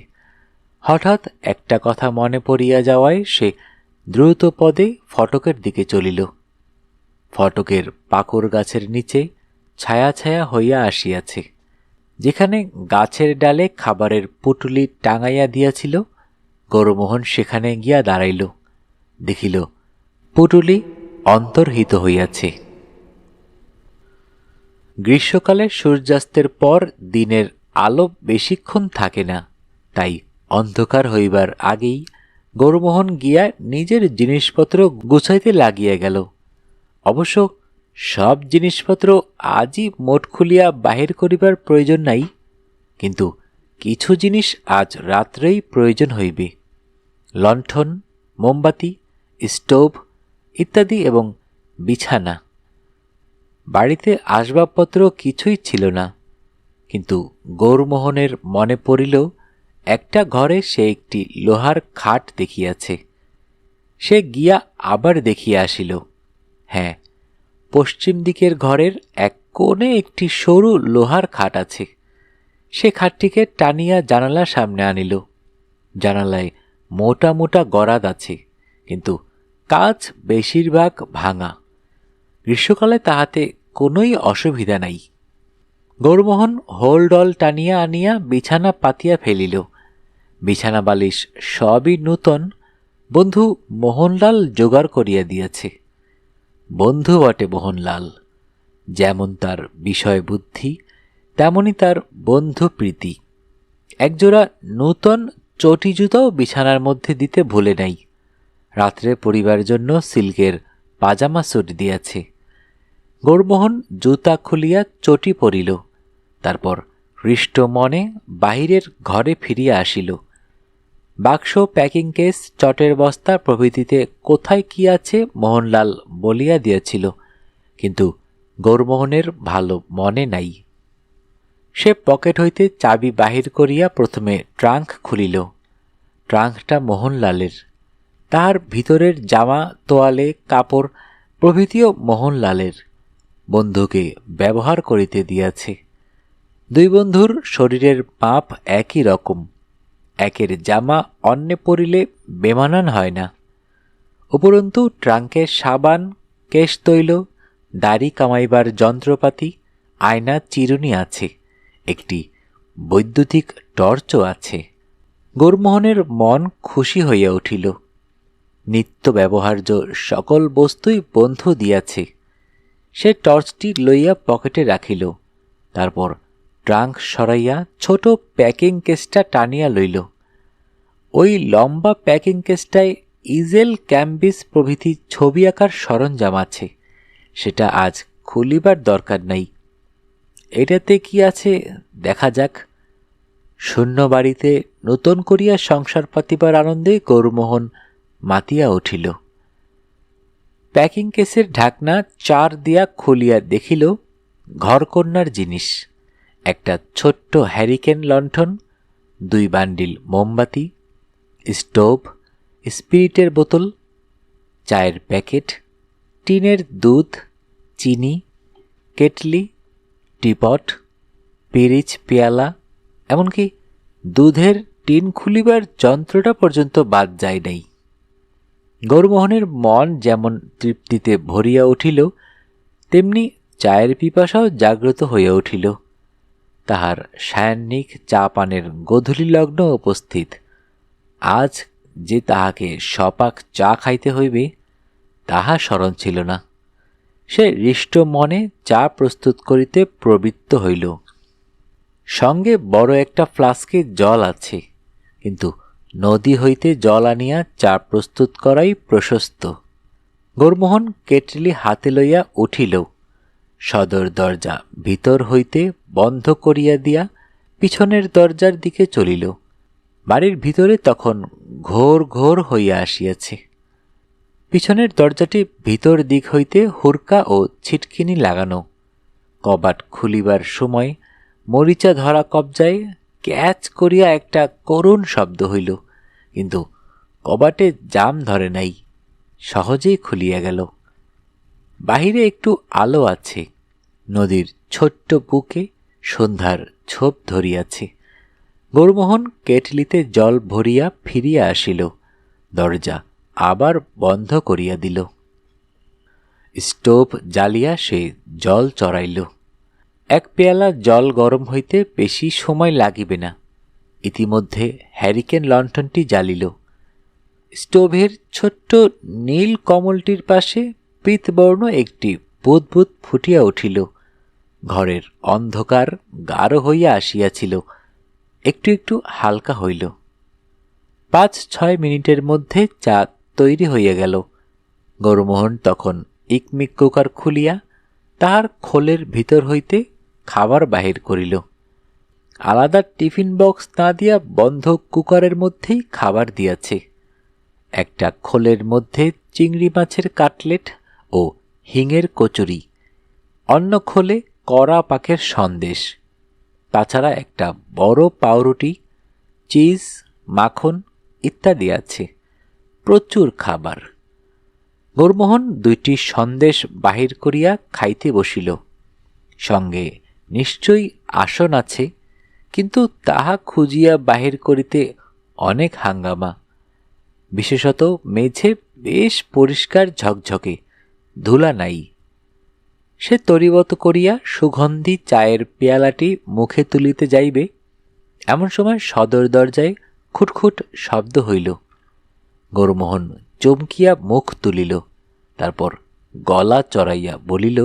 হঠাৎ একটা কথা মনে পড়িয়া যাওয়ায় সে দ্রুত পদে ফটকের দিকে চলিল। ফটকের পাকর গাছের নিচে ছায়া ছায়া হইয়া আসিয়াছে। যেখানে গাছের ডালে খাবারের পুটুলি টাঙাইয়া দিয়াছিল, গৌরমোহন সেখানে গিয়া দাঁড়াইল। দেখিল পুটুলি অন্তর্হিত হইয়াছে। গ্রীষ্মকালে সূর্যাস্তের পর দিনের আলো বেশিক্ষণ থাকে না, তাই অন্ধকার হইবার আগেই গৌরমোহন গিয়া নিজের জিনিসপত্র গুছাইতে লাগিয়া গেল। অবশ্য সব জিনিসপত্র আজই মোট খুলিয়া বাহির করিবার প্রয়োজন নাই, কিন্তু কিছু জিনিস আজ রাত্রেই প্রয়োজন হইবে। লণ্ঠন, মোমবাতি, স্টোভ ইত্যাদি এবং বিছানা। বাড়িতে আসবাবপত্র কিছুই ছিল না, কিন্তু গৌরমোহনের মনে পড়িল একটা ঘরে সে একটি লোহার খাট দেখিয়াছে। সে গিয়া আবার দেখিয়া আসিল। হ্যাঁ, পশ্চিম দিকের ঘরের এক কোণে একটি সরু লোহার খাট আছে। সে খাটটিকে টানিয়া জানালার সামনে আনিল। জানালায় মোটা মোটা গরাদ আছে, কিন্তু কাচ বেশিরভাগ ভাঙা। গ্রীষ্মকালে তাহাতে কোনোই অসুবিধা নাই। গৌরমোহন হোলডল টানিয়া আনিয়া বিছানা পাতিয়া ফেলিল। বিছানা বালিশ সবই নূতন। বন্ধু মোহনলাল জোগাড় করিয়া দিয়াছে। বন্ধু বটে মোহনলাল। যেমন তার বিষয় বুদ্ধি, তেমনি তার বন্ধু প্রীতি। একজোড়া নূতন চটি জুতাও বিছানার মধ্যে দিতে ভুলে নাই। রাত্রে পরিবার জন্য সিল্কের পাজামা স্যুট দিয়াছে। গৌরমোহন জুতা খুলিয়া চটি পরিল। তারপর হৃষ্ট মনে বাহিরের ঘরে ফিরিয়া আসিল। বাক্স, প্যাকিং কেস, চটের বস্তা প্রভৃতিতে কোথায় কি আছে মোহনলাল বলিয়া দিয়াছিল, কিন্তু গৌরমোহনের ভালো মনে নাই। সে পকেট হইতে চাবি বাহির করিয়া প্রথমে ট্রাঙ্ক খুলিল। ট্রাঙ্কটা মোহনলালের। তাহার ভিতরের জামা, তোয়ালে, কাপড় প্রভৃতিও মোহনলালের। বন্ধুকে ব্যবহার করিতে দিয়াছে। দুই বন্ধুর শরীরের মাপ একই রকম। একের জামা অন্যে পরিলে বেমানান হয় না। উপরন্তু ট্রাঙ্কে সাবান, কেশতৈল, দাড়ি কামাইবার যন্ত্রপাতি, আয়না, চিরুনি আছে। একটি বৈদ্যুতিক টর্চও আছে। গৌরমোহনের মন খুশি হইয়া উঠিল। নিত্য ব্যবহার্য সকল বস্তুই বন্ধু দিয়াছে। সে টর্চটি লইয়া পকেটে রাখিল, তারপর ট্রাঙ্ক সরাইয়া ছোট প্যাকিং কেসটা টানিয়া লইল। ওই লম্বা প্যাকিং কেসটায় ইজেল, ক্যাম্বিস প্রভৃতি ছবি আঁকার সরঞ্জাম আছে, সেটা আজ খুলিবার দরকার নাই। এটাতে কি আছে দেখা যাক। শূন্য বাড়িতে নূতন করিয়া সংসার পাতিবার আনন্দে গৌরমোহন মাতিয়া উঠিল। প্যাকিং কেসের ঢাকনা চার দিয়া খুলিয়া দেখিল ঘরকন্যার জিনিস, একটা ছোট্ট হ্যারিকেন লণ্ঠন, 2 বান্ডিল মোমবাতি, স্টোভ, স্পিরিটের বোতল, চায়ের প্যাকেট, টিনের দুধ, চিনি, কেটলি, টিপট, পিরিচ পেয়ালা, এমনকি দুধের টিন খুলিবার যন্ত্রটা পর্যন্ত বাদ যায় নাই। গৌরমোহনের মন যেমন তৃপ্তিতে ভরিয়া উঠিল, তেমনি চায়ের পিপাসাও জাগ্রত হইয়া উঠিল। তাহার সায়াহ্নিক চা পানের গোধূলি লগ্ন উপস্থিত। আজ যে তাহাকে সপাক চা খাইতে হইবে তাহা স্মরণ ছিল না। সে হৃষ্ট মনে চা প্রস্তুত করিতে প্রবৃত্ত হইল। সঙ্গে বড় একটা ফ্লাস্কে জল আছে, কিন্তু নদী হইতে জল আনিয়া চা প্রস্তুত করাই প্রশস্ত। গৌরমোহন কেটলি হাতে লইয়া উঠিল, সদর দরজা ভিতর হইতে বন্ধ করিয়া দিয়া পিছনের দরজার দিকে চলিল। বাড়ির ভিতরে তখন ঘোর ঘোর হইয়া আসিয়াছে। পিছনের দরজাটি ভিতর দিক হইতে হুরকা ও ছিটকিনি লাগানো। কবাট খুলিবার সময় মরিচা ধরা কবজায় ক্যাচ করিয়া একটা করুণ শব্দ হইল, কিন্তু কবাটে জাম ধরে নাই, সহজেই খুলিয়া গেল। বাহিরে একটু আলো আছে। নদীর ছোট্ট বুকে সন্ধ্যার ছোপ ধরিয়াছে। গৌরমোহন কেটলিতে জল ভরিয়া ফিরিয়া আসিল, দরজা আবার বন্ধ করিয়া দিল। স্টোভ জ্বালিয়া সে জল চড়াইল। 1 পেয়ালা জল গরম হইতে বেশি সময় লাগিবে না। ইতিমধ্যে হ্যারিকেন লণ্ঠনটি জ্বালিল। স্টোভের ছোট্ট নীল কমলটির পাশে পীতবর্ণ একটি বুদবুদ ফুটিয়া উঠিল। ঘরের অন্ধকার গাঢ় হইয়া আসিয়াছিল, একটু একটু হালকা হইল। 5-6 মিনিটের মধ্যে চা তৈরি হইয়া গেল। গৌরমোহন তখন ইকমিক কুকার খুলিয়া তাহার খোলের ভিতর হইতে খাবার বাহির করিল। আলাদা টিফিন বক্স না দিয়া বন্ধ কুকারের মধ্যেই খাবার দিয়াছে। একটা খোলের মধ্যে চিংড়ি মাছের কাটলেট ও হিঙের কচুরি, অন্য খোলে কড়া পাকের সন্দেশ, তাছাড়া একটা বড় পাউরুটি, চিজ, মাখন ইত্যাদি আছে। প্রচুর খাবার। গৌরমোহন 2টি সন্দেশ বাহির করিয়া খাইতে বসিল। সঙ্গে নিশ্চয়ই আসন আছে, কিন্তু তাহা খুঁজিয়া বাহির করিতে অনেক হাঙ্গামা। বিশেষত মেঝে বেশ পরিষ্কার ঝকঝকে, ধুলা নাই। সে তরিবত করিয়া সুগন্ধি চায়ের পেয়ালাটি মুখে তুলিতে যাইবে, এমন সময় সদর দরজায় খুটখুট শব্দ হইল। গৌরমোহন চমকিয়া মুখ তুলিল, তারপর গলা চড়াইয়া বলিল,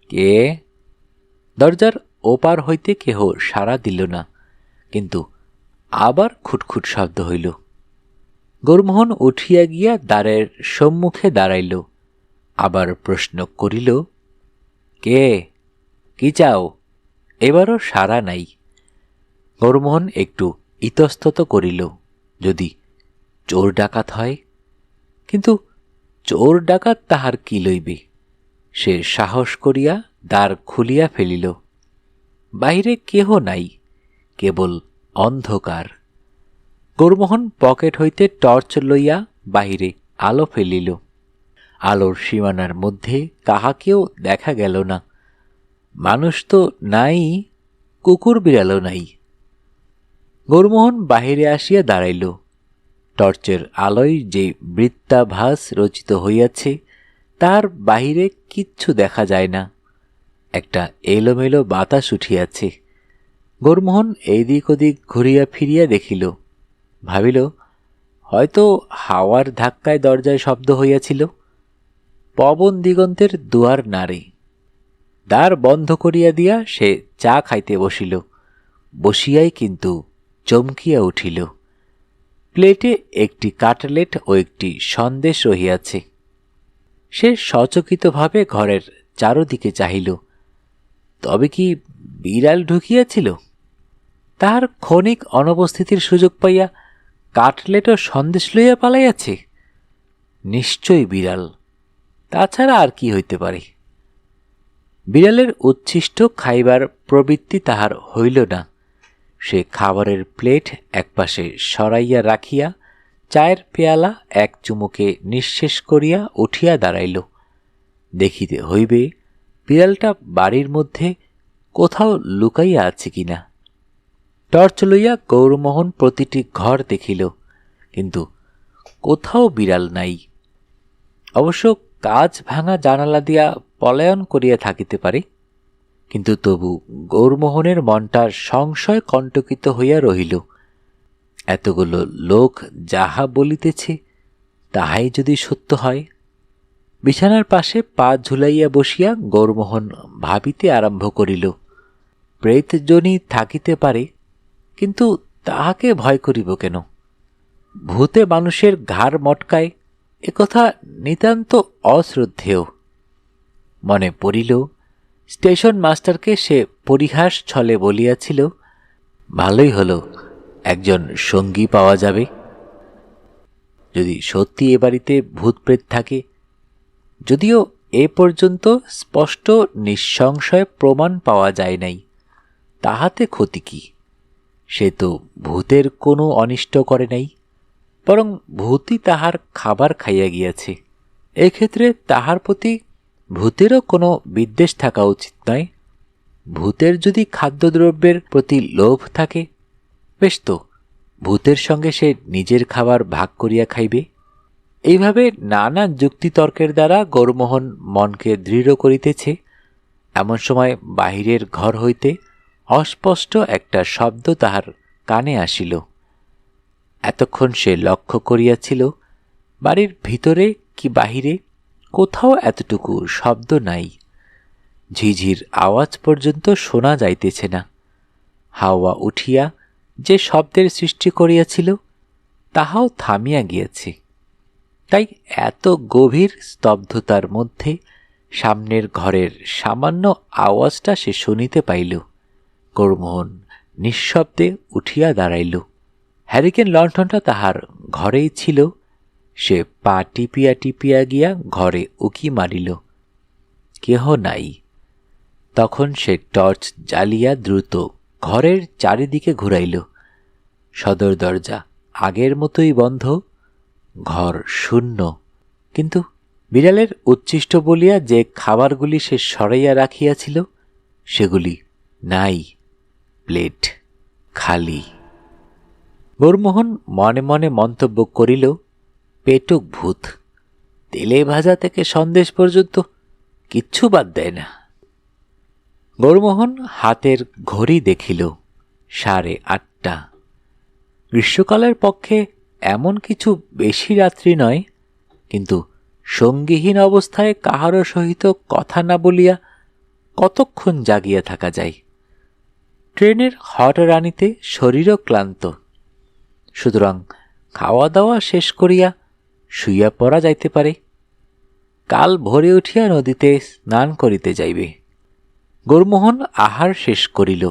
কে? দরজার ওপার হইতে কেহ সাড়া দিল না, কিন্তু আবার খুটখুট শব্দ হইল। গৌরমোহন উঠিয়া গিয়া দ্বারের সম্মুখে দাঁড়াইল, আবার প্রশ্ন করিল, কে? কি চাও? এবারও সাড়া নাই। গৌরমোহন একটু ইতস্তত করিল, যদি চোর ডাকাত হয়। কিন্তু চোর ডাকাত তাহার কি লইবে? সে সাহস করিয়া দ্বার খুলিয়া ফেলিল। বাহিরে কেহ নাই, কেবল অন্ধকার। গৌরমোহন পকেট হইতে টর্চ লইয়া বাহিরে আলো ফেলিল। আলোর সীমানার মধ্যে কাহাকেও দেখা গেল না। মানুষ তো নাই, কুকুর বিড়ালও নাই। গৌরমোহন বাহিরে আসিয়া দাঁড়াইল। টর্চের আলোয় যে বৃত্তাভাস রচিত হইয়াছে তার বাহিরে কিচ্ছু দেখা যায় না। একটা এলোমেলো বাতাস উঠিয়াছে। গৌরমোহন এইদিক ওদিক ঘুরিয়া ফিরিয়া দেখিল, ভাবিল হয়তো হাওয়ার ধাক্কায় দরজায় শব্দ হইয়াছিল। পবন দিগন্তের দুয়ার নাড়ে। দ্বার বন্ধ করিয়া দিয়া সে চা খাইতে বসিল। বসিয়াই কিন্তু চমকিয়া উঠিল। প্লেটে একটি কাটলেট ও একটি সন্দেশ রহিয়াছে। সে সচকিতভাবে ঘরের চারদিকে চাহিল। তবে কি বিড়াল ঢুকিয়াছিল? তাহার ক্ষণিক অনুপস্থিতির সুযোগ পাইয়া কাটলেট ও সন্দেশ লইয়া পালাইয়াছে। নিশ্চয়ই বিড়াল, তাছাড়া আর কি হইতে পারে? বিড়ালের উচ্ছিষ্ট খাইবার প্রবৃত্তি তাহার হইল না। সে খাবারের প্লেট একপাশে সরাইয়া রাখিয়া চায়ের পেয়ালা এক চুমুকে নিঃশেষ করিয়া উঠিয়া দাঁড়াইল। দেখিতে হইবে বিড়ালটা বাড়ির মধ্যে কোথাও লুকাইয়া আছে কিনা। টর্চ লইয়া গৌরমোহন প্রতিটি ঘর দেখিল, কিন্তু কোথাও বিড়াল নাই। অবশ্য কাঁচ ভাঙা জানালা দিয়া পলায়ন করিয়া থাকিতে পারে, কিন্তু তবু গৌরমোহনের মনটা সংশয় কণ্টকিত হইয়া রহিল। এতগুলো লোক যাহা বলিতেছে তাহাই যদি সত্য হয়। বিছানার পাশে পা ঝুলাইয়া বসিয়া গৌরমোহন ভাবিতে আরম্ভ করিল। প্রেতজনী থাকিতে পারে, কিন্তু তাহাকে ভয় করিব কেন? ভূতে মানুষের ঘাড় মটকায়, একথা নিতান্ত অশ্রদ্ধেয়। মনে পড়িল স্টেশন মাস্টারকে সে পরিহাস ছলে বলিয়াছিল, ভালোই হলো একজন সঙ্গী পাওয়া যাবে। যদি সত্যি এ বাড়িতে ভূতপ্রেত থাকে, যদিও এ পর্যন্ত স্পষ্ট নিঃসংশয় প্রমাণ পাওয়া যায় নাই, তাহাতে ক্ষতি কি? সে তো ভূতের কোনো অনিষ্ট করে নাই, বরং ভূতই তাহার খাবার খাইয়া গিয়াছে। এক্ষেত্রে তাহার প্রতি ভূতেরও কোনো বিদ্বেষ থাকা উচিত নয়। ভূতের যদি খাদ্যদ্রব্যের প্রতি লোভ থাকে, বেশ তো, ভূতের সঙ্গে সে নিজের খাবার ভাগ করিয়া খাইবে। এইভাবে নানা যুক্তিতর্কের দ্বারা গৌরমোহন মনকে দৃঢ় করিতেছে। এমন সময় বাহিরের ঘর হইতে অস্পষ্ট একটা শব্দ তাহার কানে আসিল। এতক্ষণ সে লক্ষ্য করিয়াছিল বাড়ির ভিতরে কি বাহিরে কোথাও এতটুকু শব্দ নাই। ঝিঝির আওয়াজ পর্যন্ত শোনা যাইতেছে না। হাওয়া উঠিয়া যে শব্দের সৃষ্টি করিয়াছিল তাহাও থামিয়া গিয়াছে। তাই এত গভীর স্তব্ধতার মধ্যে সামনের ঘরের সামান্য আওয়াজটা সে শুনিতে পাইল। গৌরমোহন নিঃশব্দে উঠিয়া দাঁড়াইল। হ্যারিকেন লণ্ঠনটা তাহার ঘরেই ছিল। সে পা টিপিয়া টিপিয়া গিয়া ঘরে উকি মারিল, কেহ নাই। তখন সে টর্চ জ্বালিয়া দ্রুত ঘরের চারিদিকে ঘুরাইল। সদর দরজা আগের মতোই বন্ধ, ঘর শূন্য। কিন্তু বিড়ালের উচ্ছিষ্ট বলিয়া যে খাবারগুলি সে সরাইয়া রাখিয়াছিল সেগুলি নাই। প্লেট খালি। গৌরমোহন মনে মনে মন্তব্য করিল, পেটুক ভূত, তেলে ভাজা থেকে সন্দেশ পর্যন্ত কিচ্ছু বাদ দেয় না। গৌরমোহন হাতের ঘড়ি দেখিল, 8:30। গ্রীষ্মকালের পক্ষে এমন কিছু বেশি রাত্রি নয়, কিন্তু সঙ্গীহীন অবস্থায় কাহারও সহিত কথা না বলিয়া কতক্ষণ জাগিয়া থাকা যায়। ট্রেনের হট রানিতে শরীরও ক্লান্ত, সুতরাং খাওয়া দাওয়া শেষ করিয়া শুইয়া পড়া যাইতে পারে। কাল ভোরে উঠিয়া নদীতে স্নান করিতে যাইবে। গৌরমোহন আহার শেষ করিল।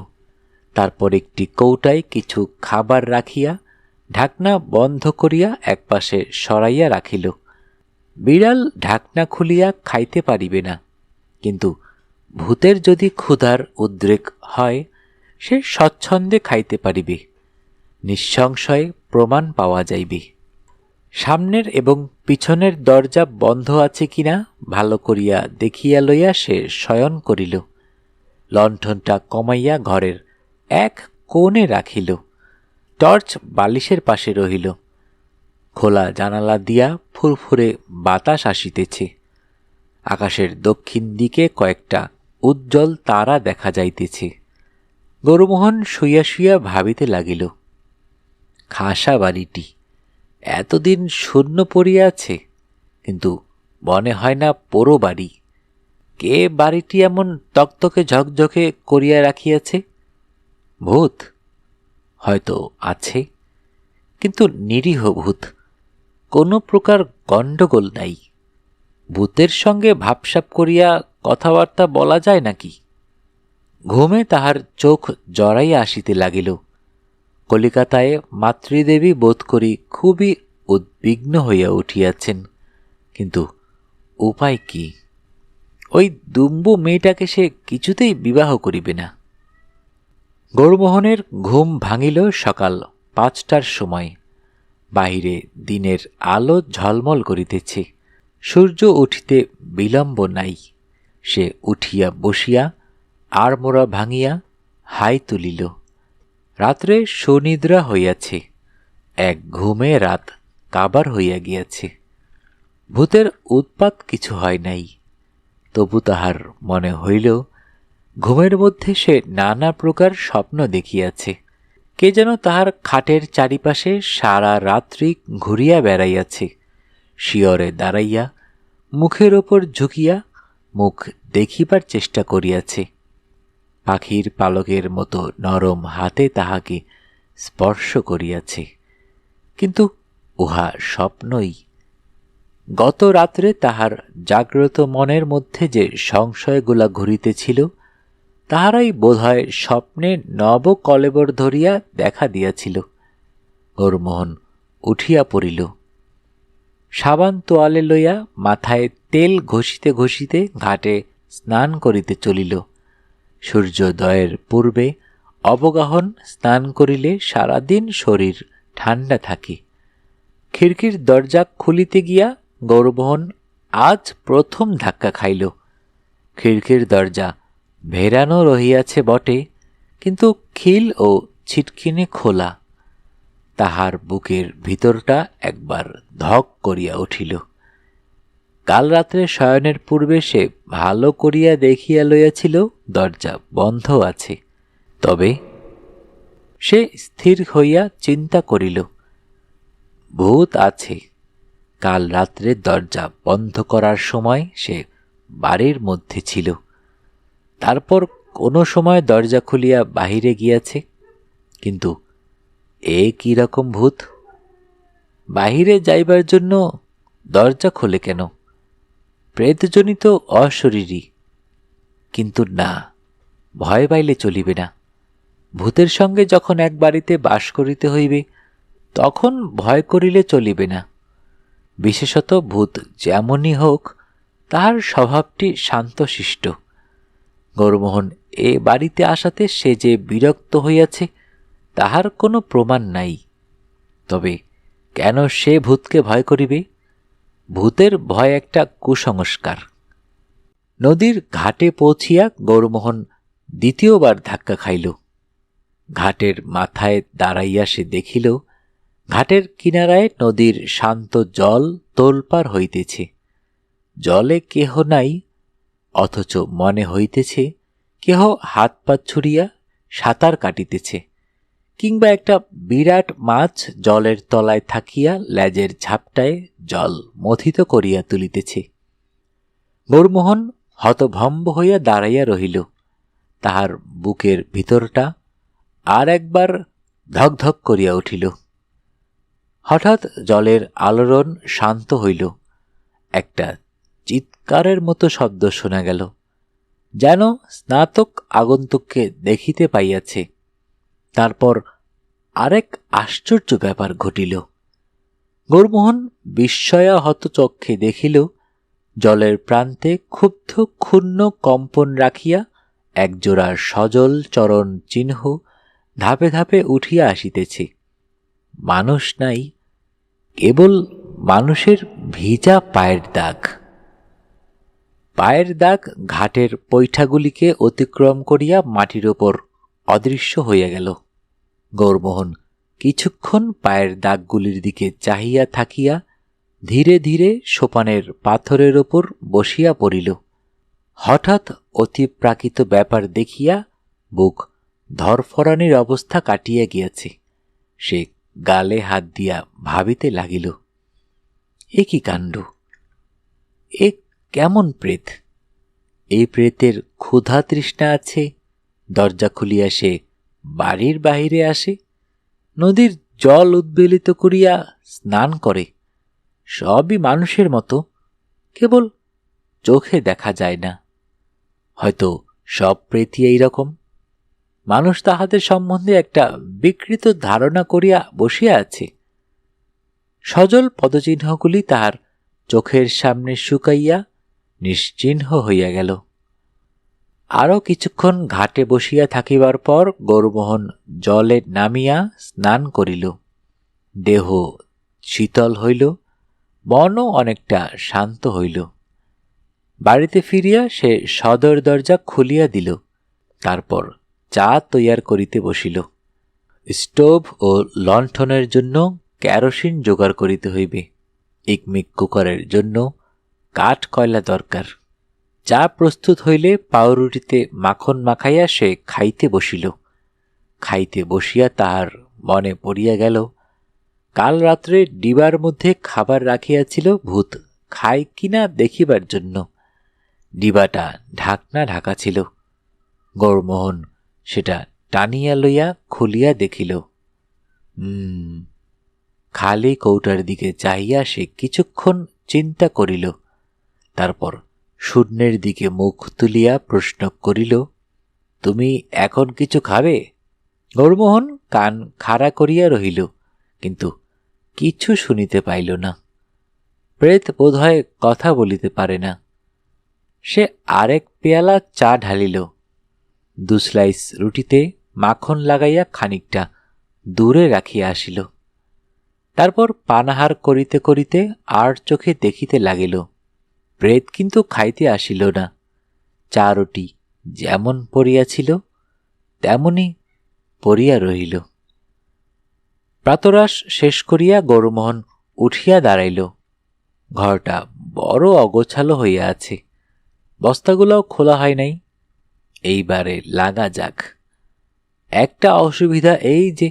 তারপর একটি কৌটায় কিছু খাবার রাখিয়া ঢাকনা বন্ধ করিয়া একপাশে সরাইয়া রাখিল। বিড়াল ঢাকনা খুলিয়া খাইতে পারিবে না, কিন্তু ভূতের যদি ক্ষুধার উদ্রেক হয় সে স্বচ্ছন্দে খাইতে পারিবে। নিঃসংশয়ে প্রমাণ পাওয়া যাইবে। সামনের এবং পিছনের দরজা বন্ধ আছে কিনা ভালো করিয়া দেখিয়া লইয়া সে শয়ন করিল। লণ্ঠনটা কমাইয়া ঘরের এক কোণে রাখিল। টর্চ বালিশের পাশে রহিল। খোলা জানালা দিয়া ফুরফুরে বাতাস আসিতেছে। আকাশের দক্ষিণ দিকে কয়েকটা উজ্জ্বল তারা দেখা যাইতেছে। গৌরমোহন শুইয়া শুইয়া ভাবিতে লাগিল, খাসা বাড়িটি এতদিন শূন্য পড়িয়া আছে, কিন্তু মনে হয় না পোড়ো বাড়ি। কে বাড়িটি এমন তকতকে ঝকঝকে করিয়া রাখিয়াছে? ভূত হয়তো আছে, কিন্তু নিরীহ ভূত, কোনো প্রকার গণ্ডগোল নাই। ভূতের সঙ্গে ভাবসাব করিয়া কথাবার্তা বলা যায় নাকি? ঘুমে তাহার চোখ জড়াইয়া আসিতে লাগিল। কলিকাতায় মাতৃদেবী বোধ করি খুবই উদ্বিগ্ন হইয়া উঠিয়াছেন, কিন্তু উপায় কি? ওই দুম্বু মেয়েটাকে সে কিছুতেই বিবাহ করিবে না। গৌরমোহনের ঘুম ভাঙিল সকাল 5টার সময়। বাহিরে দিনের আলো ঝলমল করিতেছে, সূর্য উঠিতে বিলম্ব নাই। সে উঠিয়া বসিয়া আড়মোড়া ভাঙিয়া হাই তুলিল। রাত্রে সুনিদ্রা হইয়াছে, এক ঘুমে রাত কাবার হইয়া গিয়াছে। ভূতের উৎপাত কিছু হয় নাই, তবু তাহার মনে হইল ঘুমের মধ্যে সে নানা প্রকার স্বপ্ন দেখিয়াছে। কে যেন তাহার খাটের চারিপাশে সারা রাত্রি ঘুরিয়া বেড়াইয়াছে, শিয়রে দাঁড়াইয়া মুখের ওপর ঝুঁকিয়া মুখ দেখিবার চেষ্টা করিয়াছে। পাখির পালকের মতো নরম হাতে তাহাকে স্পর্শ করিয়াছে, কিন্তু উহা স্বপ্নই। গত রাত্রে তাহার জাগ্রত মনের মধ্যে যে সংশয়গুলা ঘুরিতেছিল, তাহারাই বোধহয় স্বপ্নে নব কলেবর ধরিয়া দেখা দিয়াছিল। গৌরমোহন উঠিয়া পড়িল। সাবান তোয়ালে লইয়া মাথায় তেল ঘষিতে ঘষিতে ঘাটে স্নান করিতে চলিল। সূর্যোদয়ের পূর্বে অবগাহন স্নান করিলে সারাদিন শরীর ঠান্ডা থাকে। খিড়কির দরজা খুলিতে গিয়া গৌরমোহন আজ প্রথম ধাক্কা খাইল। খিড়কির দরজা ভেরানো রহিয়াছে বটে, কিন্তু খিল ও ছিটকিনি খোলা। তাহার বুকের ভিতরটা একবার ধক করিয়া উঠিল। কাল রাত্রে শয়নের পূর্বে সে ভালো করিয়া দেখিয়া লইয়াছিল দরজা বন্ধ আছে। তবে সে স্থির হইয়া চিন্তা করিল, ভূত আছে। কাল রাত্রে দরজা বন্ধ করার সময় সে বাড়ির মধ্যে ছিল, তারপর কোনো সময় দরজা খুলিয়া বাহিরে গিয়াছে। কিন্তু এ কি রকম ভূত? বাহিরে যাইবার জন্য দরজা খোলে কেন? প্রেতজনিত অশরীরী। কিন্তু না, ভয় পাইলে চলিবে না। ভূতের সঙ্গে যখন এক বাড়িতে বাস করিতে হইবে, তখন ভয় করিলে চলিবে না। বিশেষত ভূত যেমনই হোক, তাহার স্বভাবটি শান্তশিষ্ট। গৌরমোহন এ বাড়িতে আসাতে সে যে বিরক্ত হইয়াছে, তাহার কোনো প্রমাণ নাই। তবে কেন সে ভূতকে ভয় করিবে? ভূতের ভয় একটা কুসংস্কার। নদীর ঘাটে পৌঁছিয়া গৌরমোহন দ্বিতীয়বার ধাক্কা খাইল। ঘাটের মাথায় দাঁড়াইয়া সে দেখিল, ঘাটের কিনারায় নদীর শান্ত জল তোলপাড় হইতেছে। জলে কেহ নাই, অথচ মনে হইতেছে কেহ হাত পা ছুড়িয়া সাঁতার কাটিতেছে, কিংবা একটা বিরাট মাছ জলের তলায় থাকিয়া লেজের ঝাপটায় জল মথিত করিয়া তুলিতেছে। গৌরমোহন হতভম্ব হইয়া দাঁড়াইয়া রহিল। তাহার বুকের ভিতরটা আর একবার ধকধক করিয়া উঠিল। হঠাৎ জলের আলোড়ন শান্ত হইল। একটা চিৎকারের মতো শব্দ শোনা গেল, যেন স্নাতক আগন্তুককে দেখিতে পাইয়াছে। তারপর আরেক আশ্চর্য ব্যাপার ঘটিল। গৌরমোহন বিস্ময়াহত চক্ষে দেখিল, জলের প্রান্তে ক্ষুব্ধ ক্ষুণ্ণ কম্পন রাখিয়া একজোড়া সজল চরণ চিহ্ন ধাপে ধাপে উঠিয়া আসিতেছে। মানুষ নাই, কেবল মানুষের ভিজা পায়ের দাগ। পায়ের দাগ ঘাটের পৈঠাগুলিকে অতিক্রম করিয়া মাটির ওপর অদৃশ্য হইয়া গেল। গৌরমোহন কিছুক্ষণ পায়ের দাগগুলির দিকে চাহিয়া থাকিয়া ধীরে ধীরে সোপানের পাথরের ওপর বসিয়া পড়িল। হঠাৎ অতিপ্রাকৃত ব্যাপার দেখিয়া বুক ধরফরানির অবস্থা কাটিয়া গিয়াছে। সে গালে হাত দিয়া ভাবিতে লাগিল, এ কি কাণ্ড! এ কেমন প্রেত? এই প্রেতের ক্ষুধা তৃষ্ণা আছে, দরজা খুলিয়া সে বাড়ির বাহিরে আসে, নদীর জল উদ্বেলিত করিয়া স্নান করে, সবই মানুষের মতো, কেবল চোখে দেখা যায় না। হয়তো সব প্রেতই এইরকম। মানুষ তাহাদের সম্বন্ধে একটা বিকৃত ধারণা করিয়া বসিয়া আছে। সজল পদচিহ্নগুলি তাহার চোখের সামনে শুকাইয়া নিশ্চিহ্ন হইয়া গেল। আরও কিছুক্ষণ ঘাটে বসিয়া থাকিবার পর গৌরমোহন জলে নামিয়া স্নান করিল। দেহ শীতল হইল, মনও অনেকটা শান্ত হইল। বাড়িতে ফিরিয়া সে সদর দরজা খুলিয়া দিল। তারপর চা তৈয়ার করিতে বসিল। স্টোভ ও লণ্ঠনের জন্য কেরোসিন জোগাড় করিতে হইবে। ইকমিক কুকারের জন্য কাঠ কয়লা দরকার। চা প্রস্তুত হইলে পাউরুটিতে মাখন মাখাইয়া সে খাইতে বসিল। খাইতে বসিয়া তাহার মনে পড়িয়া গেল, কাল রাত্রে ডিবার মধ্যে খাবার রাখিয়াছিল ভূত খায় কিনা দেখিবার জন্য। ডিবাটা ঢাকনা ঢাকা ছিল। গৌরমোহন সেটা টানিয়া লইয়া খুলিয়া দেখিল। খালি কৌটার দিকে চাহিয়া সে কিছুক্ষণ চিন্তা করিল। তারপর শূন্যের দিকে মুখ তুলিয়া প্রশ্ন করিল, তুমি এখন কিছু খাবে? গৌরমোহন কান খাড়া করিয়া রহিল, কিন্তু কিছু শুনিতে পাইল না। প্রেত বোধহয় কথা বলিতে পারে না। সে আরেক পেয়ালা চা ঢালিল। 2 স্লাইস রুটিতে মাখন লাগাইয়া খানিকটা দূরে রাখিয়া আসিল। তারপর পানাহার করিতে করিতে আর চোখে দেখিতে লাগিল। প্রেত কিন্তু খাইতে আসিল না। চা রুটি যেমন পড়িয়াছিল তেমনি পড়িয়া রহিল। প্রাতরাশ শেষ করিয়া গৌরমোহন উঠিয়া দাঁড়াইল। ঘরটা বড় অগোছালো হইয়া আছে। বস্তাগুলোও খোলা হয় নাই। এইবারে লাগা যাক। একটা অসুবিধা এই যে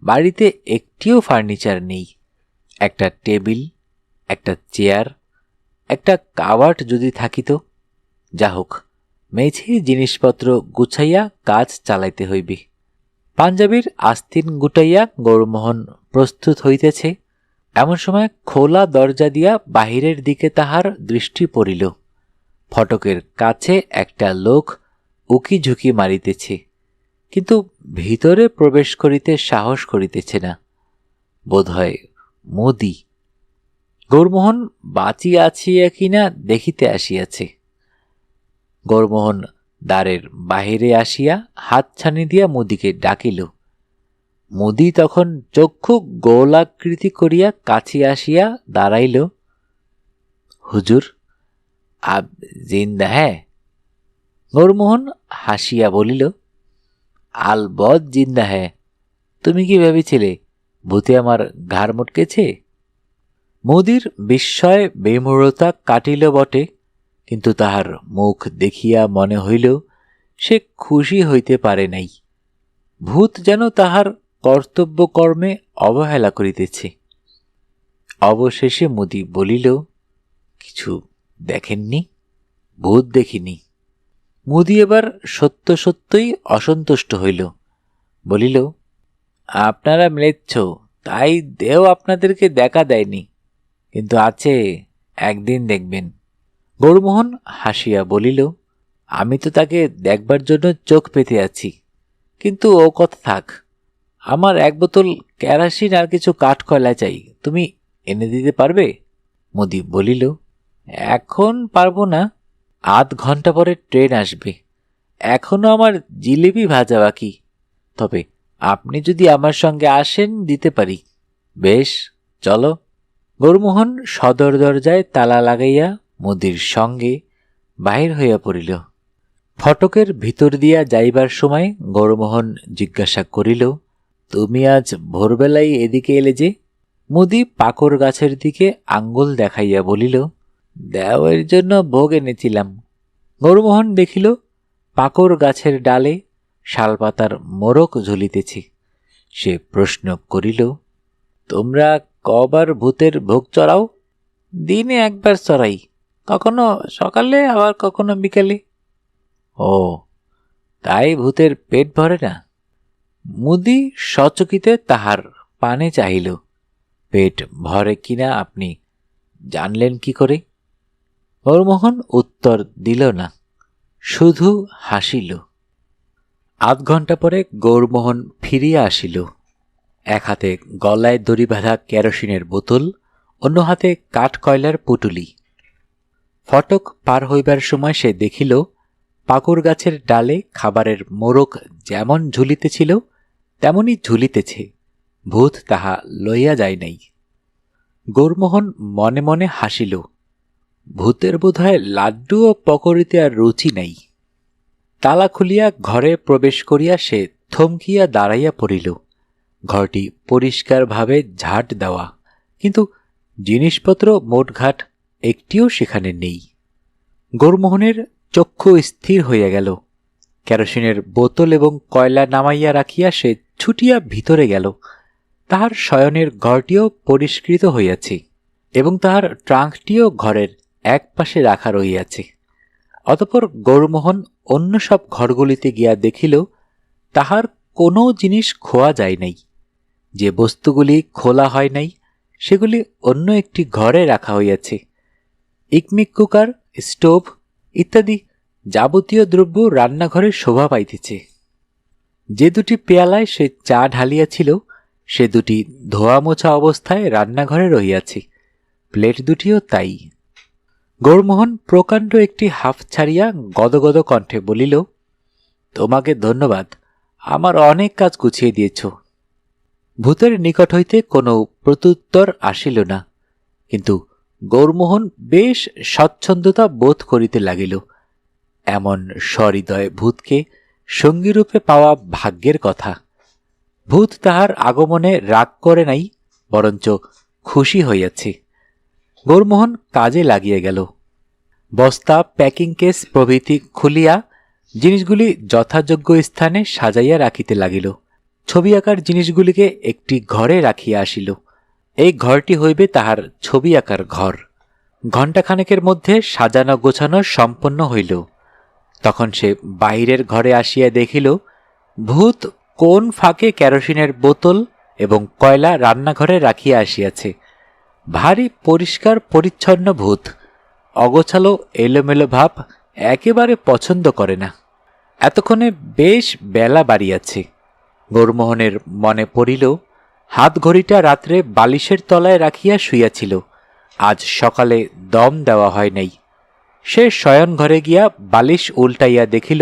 বাড়িতে একটিও ফার্নিচার নেই। একটা টেবিল, একটা চেয়ার, একটা কাবার্ড যদি থাকিত। যা হোক, মেঝে জিনিসপত্র গুছাইয়া কাজ চালাইতে হইবে। পাঞ্জাবির আস্তিন গুটাইয়া গৌরমোহন প্রস্তুত হইতেছে, এমন সময় খোলা দরজা দিয়া বাহিরের দিকে তাহার দৃষ্টি পড়িল। ফটকের কাছে একটা লোক উকি ঝুঁকি মারিতেছে, কিন্তু ভিতরে প্রবেশ করিতে সাহস করিতেছে না। বোধহয় মোদি। গৌরমোহন বাঁচিয়া আছিয়া কিনা দেখিতে আসিয়াছে। গৌরমোহন দ্বারের বাহিরে আসিয়া হাতছানি দিয়া মুদিকে ডাকিল। মুদি তখন চক্ষু গোলাকৃতি করিয়া কাছে আসিয়া দাঁড়াইল। হুজুর, আপ জিন্দা হ্যাঁ? গৌরমোহন হাসিয়া বলিল, আলবৎ জিন্দা হ্যাঁ। তুমি কি ভেবেছিলে ভূতে আমার ঘাড় মটকেছে? মুদির বিস্ময় বিমূঢ়তা কাটিল বটে, কিন্তু তাহার মুখ দেখিয়া মনে হইল সে খুশি হইতে পারে নাই। ভূত যেন তাহার কর্তব্যকর্মে অবহেলা করিতেছে। অবশেষে মুদি বলিল, কিছু দেখেননি? ভূত দেখিনি। মুদি এবার সত্য সত্যই অসন্তুষ্ট হইল। বলিল, আপনারা ম্লেচ্ছ, তাই দেহ আপনাদেরকে দেখা দেয়নি, কিন্তু আছে, একদিন দেখবেন। গৌরমোহন হাসিয়া বলিল, আমি তো তাকে দেখবার জন্য চোখ পেতে আছি, কিন্তু ও কথা থাক। আমার 1 বোতল কেরাসিন আর কিছু কাঠ কয়লা চাই, তুমি এনে দিতে পারবে? মুদি বলিল, এখন পারবো না, আধ ঘন্টা পরে ট্রেন আসবে। এখনো আমার জিলিপি ভাজা বাকি। তবে আপনি যদি আমার সঙ্গে আসেন দিতে পারি। বেশ, চলো। গৌরমোহন সদর দরজায় তালা লাগাইয়া মুদির সঙ্গে বাহির হইয়া পড়িল। ফটকের ভিতর দিয়া যাইবার সময় গৌরমোহন জিজ্ঞাসা করিল, তুমি আজ ভোরবেলায় এদিকে এলে যে? মুদি পাকর গাছের দিকে আঙ্গুল দেখাইয়া বলিল, দেওয়ের জন্য ভোগ এনেছিলাম। গৌরমোহন দেখিল পাকর গাছের ডালে শালপাতার মোড়ক ঝুলিতেছে। সে প্রশ্ন করিল, তোমরা কবার ভূতের ভোগ চড়াও? দিনে 1 বার চড়াই। কখনো সকালে আবার কখনো বিকেলে। ও, তাই ভূতের পেট ভরে না? মুদি সচকিতে তাহার পানে চাহিল। পেট ভরে কিনা আপনি জানলেন কি করে? গৌরমোহন উত্তর দিল না, শুধু হাসিল। আধ ঘণ্টা পরে গৌরমোহন ফিরিয়া আসিল। এক হাতে গলায় দড়ি বাঁধা কেরোসিনের বোতল, অন্য হাতে কাঠ কয়লার পুটুলি। ফটক পার হইবার সময় সে দেখিল পাকুর গাছের ডালে খাবারের মোড়ক যেমন ঝুলিতেছিল তেমনি ঝুলিতেছে, ভূত তাহা লইয়া যায় নাই। গৌরমোহন মনে মনে হাসিল, ভূতের বোধহয় লাড্ডু ও পকড়িতে আর রুচি নাই। তালা খুলিয়া ঘরে প্রবেশ করিয়া সে থমকিয়া দাঁড়াইয়া পড়িল। ঘরটি পরিষ্কারভাবে ঝাঁট দেওয়া, কিন্তু জিনিসপত্র মোটঘাট একটিও সেখানে নেই। গৌরমোহনের চক্ষু স্থির হইয়া গেল। কেরোসিনের বোতল এবং কয়লা নামাইয়া রাখিয়া সে ছুটিয়া ভিতরে গেল। তাহার শয়নের ঘরটিও পরিষ্কৃত হইয়াছে এবং তাহার ট্রাঙ্কটিও ঘরের এক পাশে রাখা রহিয়াছে। অতঃপর গৌরমোহন অন্য সব ঘরগুলিতে গিয়া দেখিল তাহার কোনো জিনিস খোয়া যায় নাই। যে বস্তুগুলি খোলা হয় নাই সেগুলি অন্য একটি ঘরে রাখা হইয়াছে। ইকমিক কুকার, স্টোভ ইত্যাদি যাবতীয় দ্রব্য রান্নাঘরে শোভা পাইতেছে। যে দুটি পেয়ালায় সে চা ঢালিয়াছিল সে দুটি ধোয়া মোছা অবস্থায় রান্নাঘরে রহিয়াছে, প্লেট দুটিও তাই। গৌরমোহন প্রকাণ্ড একটি হাফ ছাড়িয়া গদগদ কণ্ঠে বলিল, তোমাকে ধন্যবাদ, আমার অনেক কাজ গুছিয়ে দিয়েছ। ভূতের নিকট হইতে কোনো প্রত্যুত্তর আসিল না, কিন্তু গৌরমোহন বেশ স্বচ্ছন্দতা বোধ করিতে লাগিল। এমন সহৃদয় ভূতকে সঙ্গীরূপে পাওয়া ভাগ্যের কথা। ভূত তাহার আগমনে রাগ করে নাই, বরঞ্চ খুশি হইয়াছে। গৌরমোহন কাজে লাগিয়া গেল। বস্তা, প্যাকিং কেস প্রভৃতি খুলিয়া জিনিসগুলি যথাযোগ্য স্থানে সাজাইয়া রাখিতে লাগিল। ছবি আঁকার জিনিসগুলিকে একটি ঘরে রাখিয়া আসিল। এই ঘরটি হইবে তাহার ছবি আঁকার ঘর। ঘণ্টাখানেকের মধ্যে সাজানো গোছানো সম্পন্ন হইল। তখন সে বাহিরের ঘরে আসিয়া দেখিল ভূত কোন ফাঁকে কেরোসিনের বোতল এবং কয়লা রান্নাঘরে রাখিয়া আসিয়াছে। ভারী পরিষ্কার পরিচ্ছন্ন ভূত। অগোছালো এলোমেলো ভাব একেবারে পছন্দ করে না। এতক্ষণে বেশ বেলা বাড়িয়াছে। গৌরমোহনের মনে পড়িল হাত ঘড়িটা রাত্রে বালিশের তলায় রাখিয়া শুইয়াছিল, আজ সকালে দম দেওয়া হয় নাই। সে শয়ন ঘরে গিয়া বালিশ উল্টাইয়া দেখিল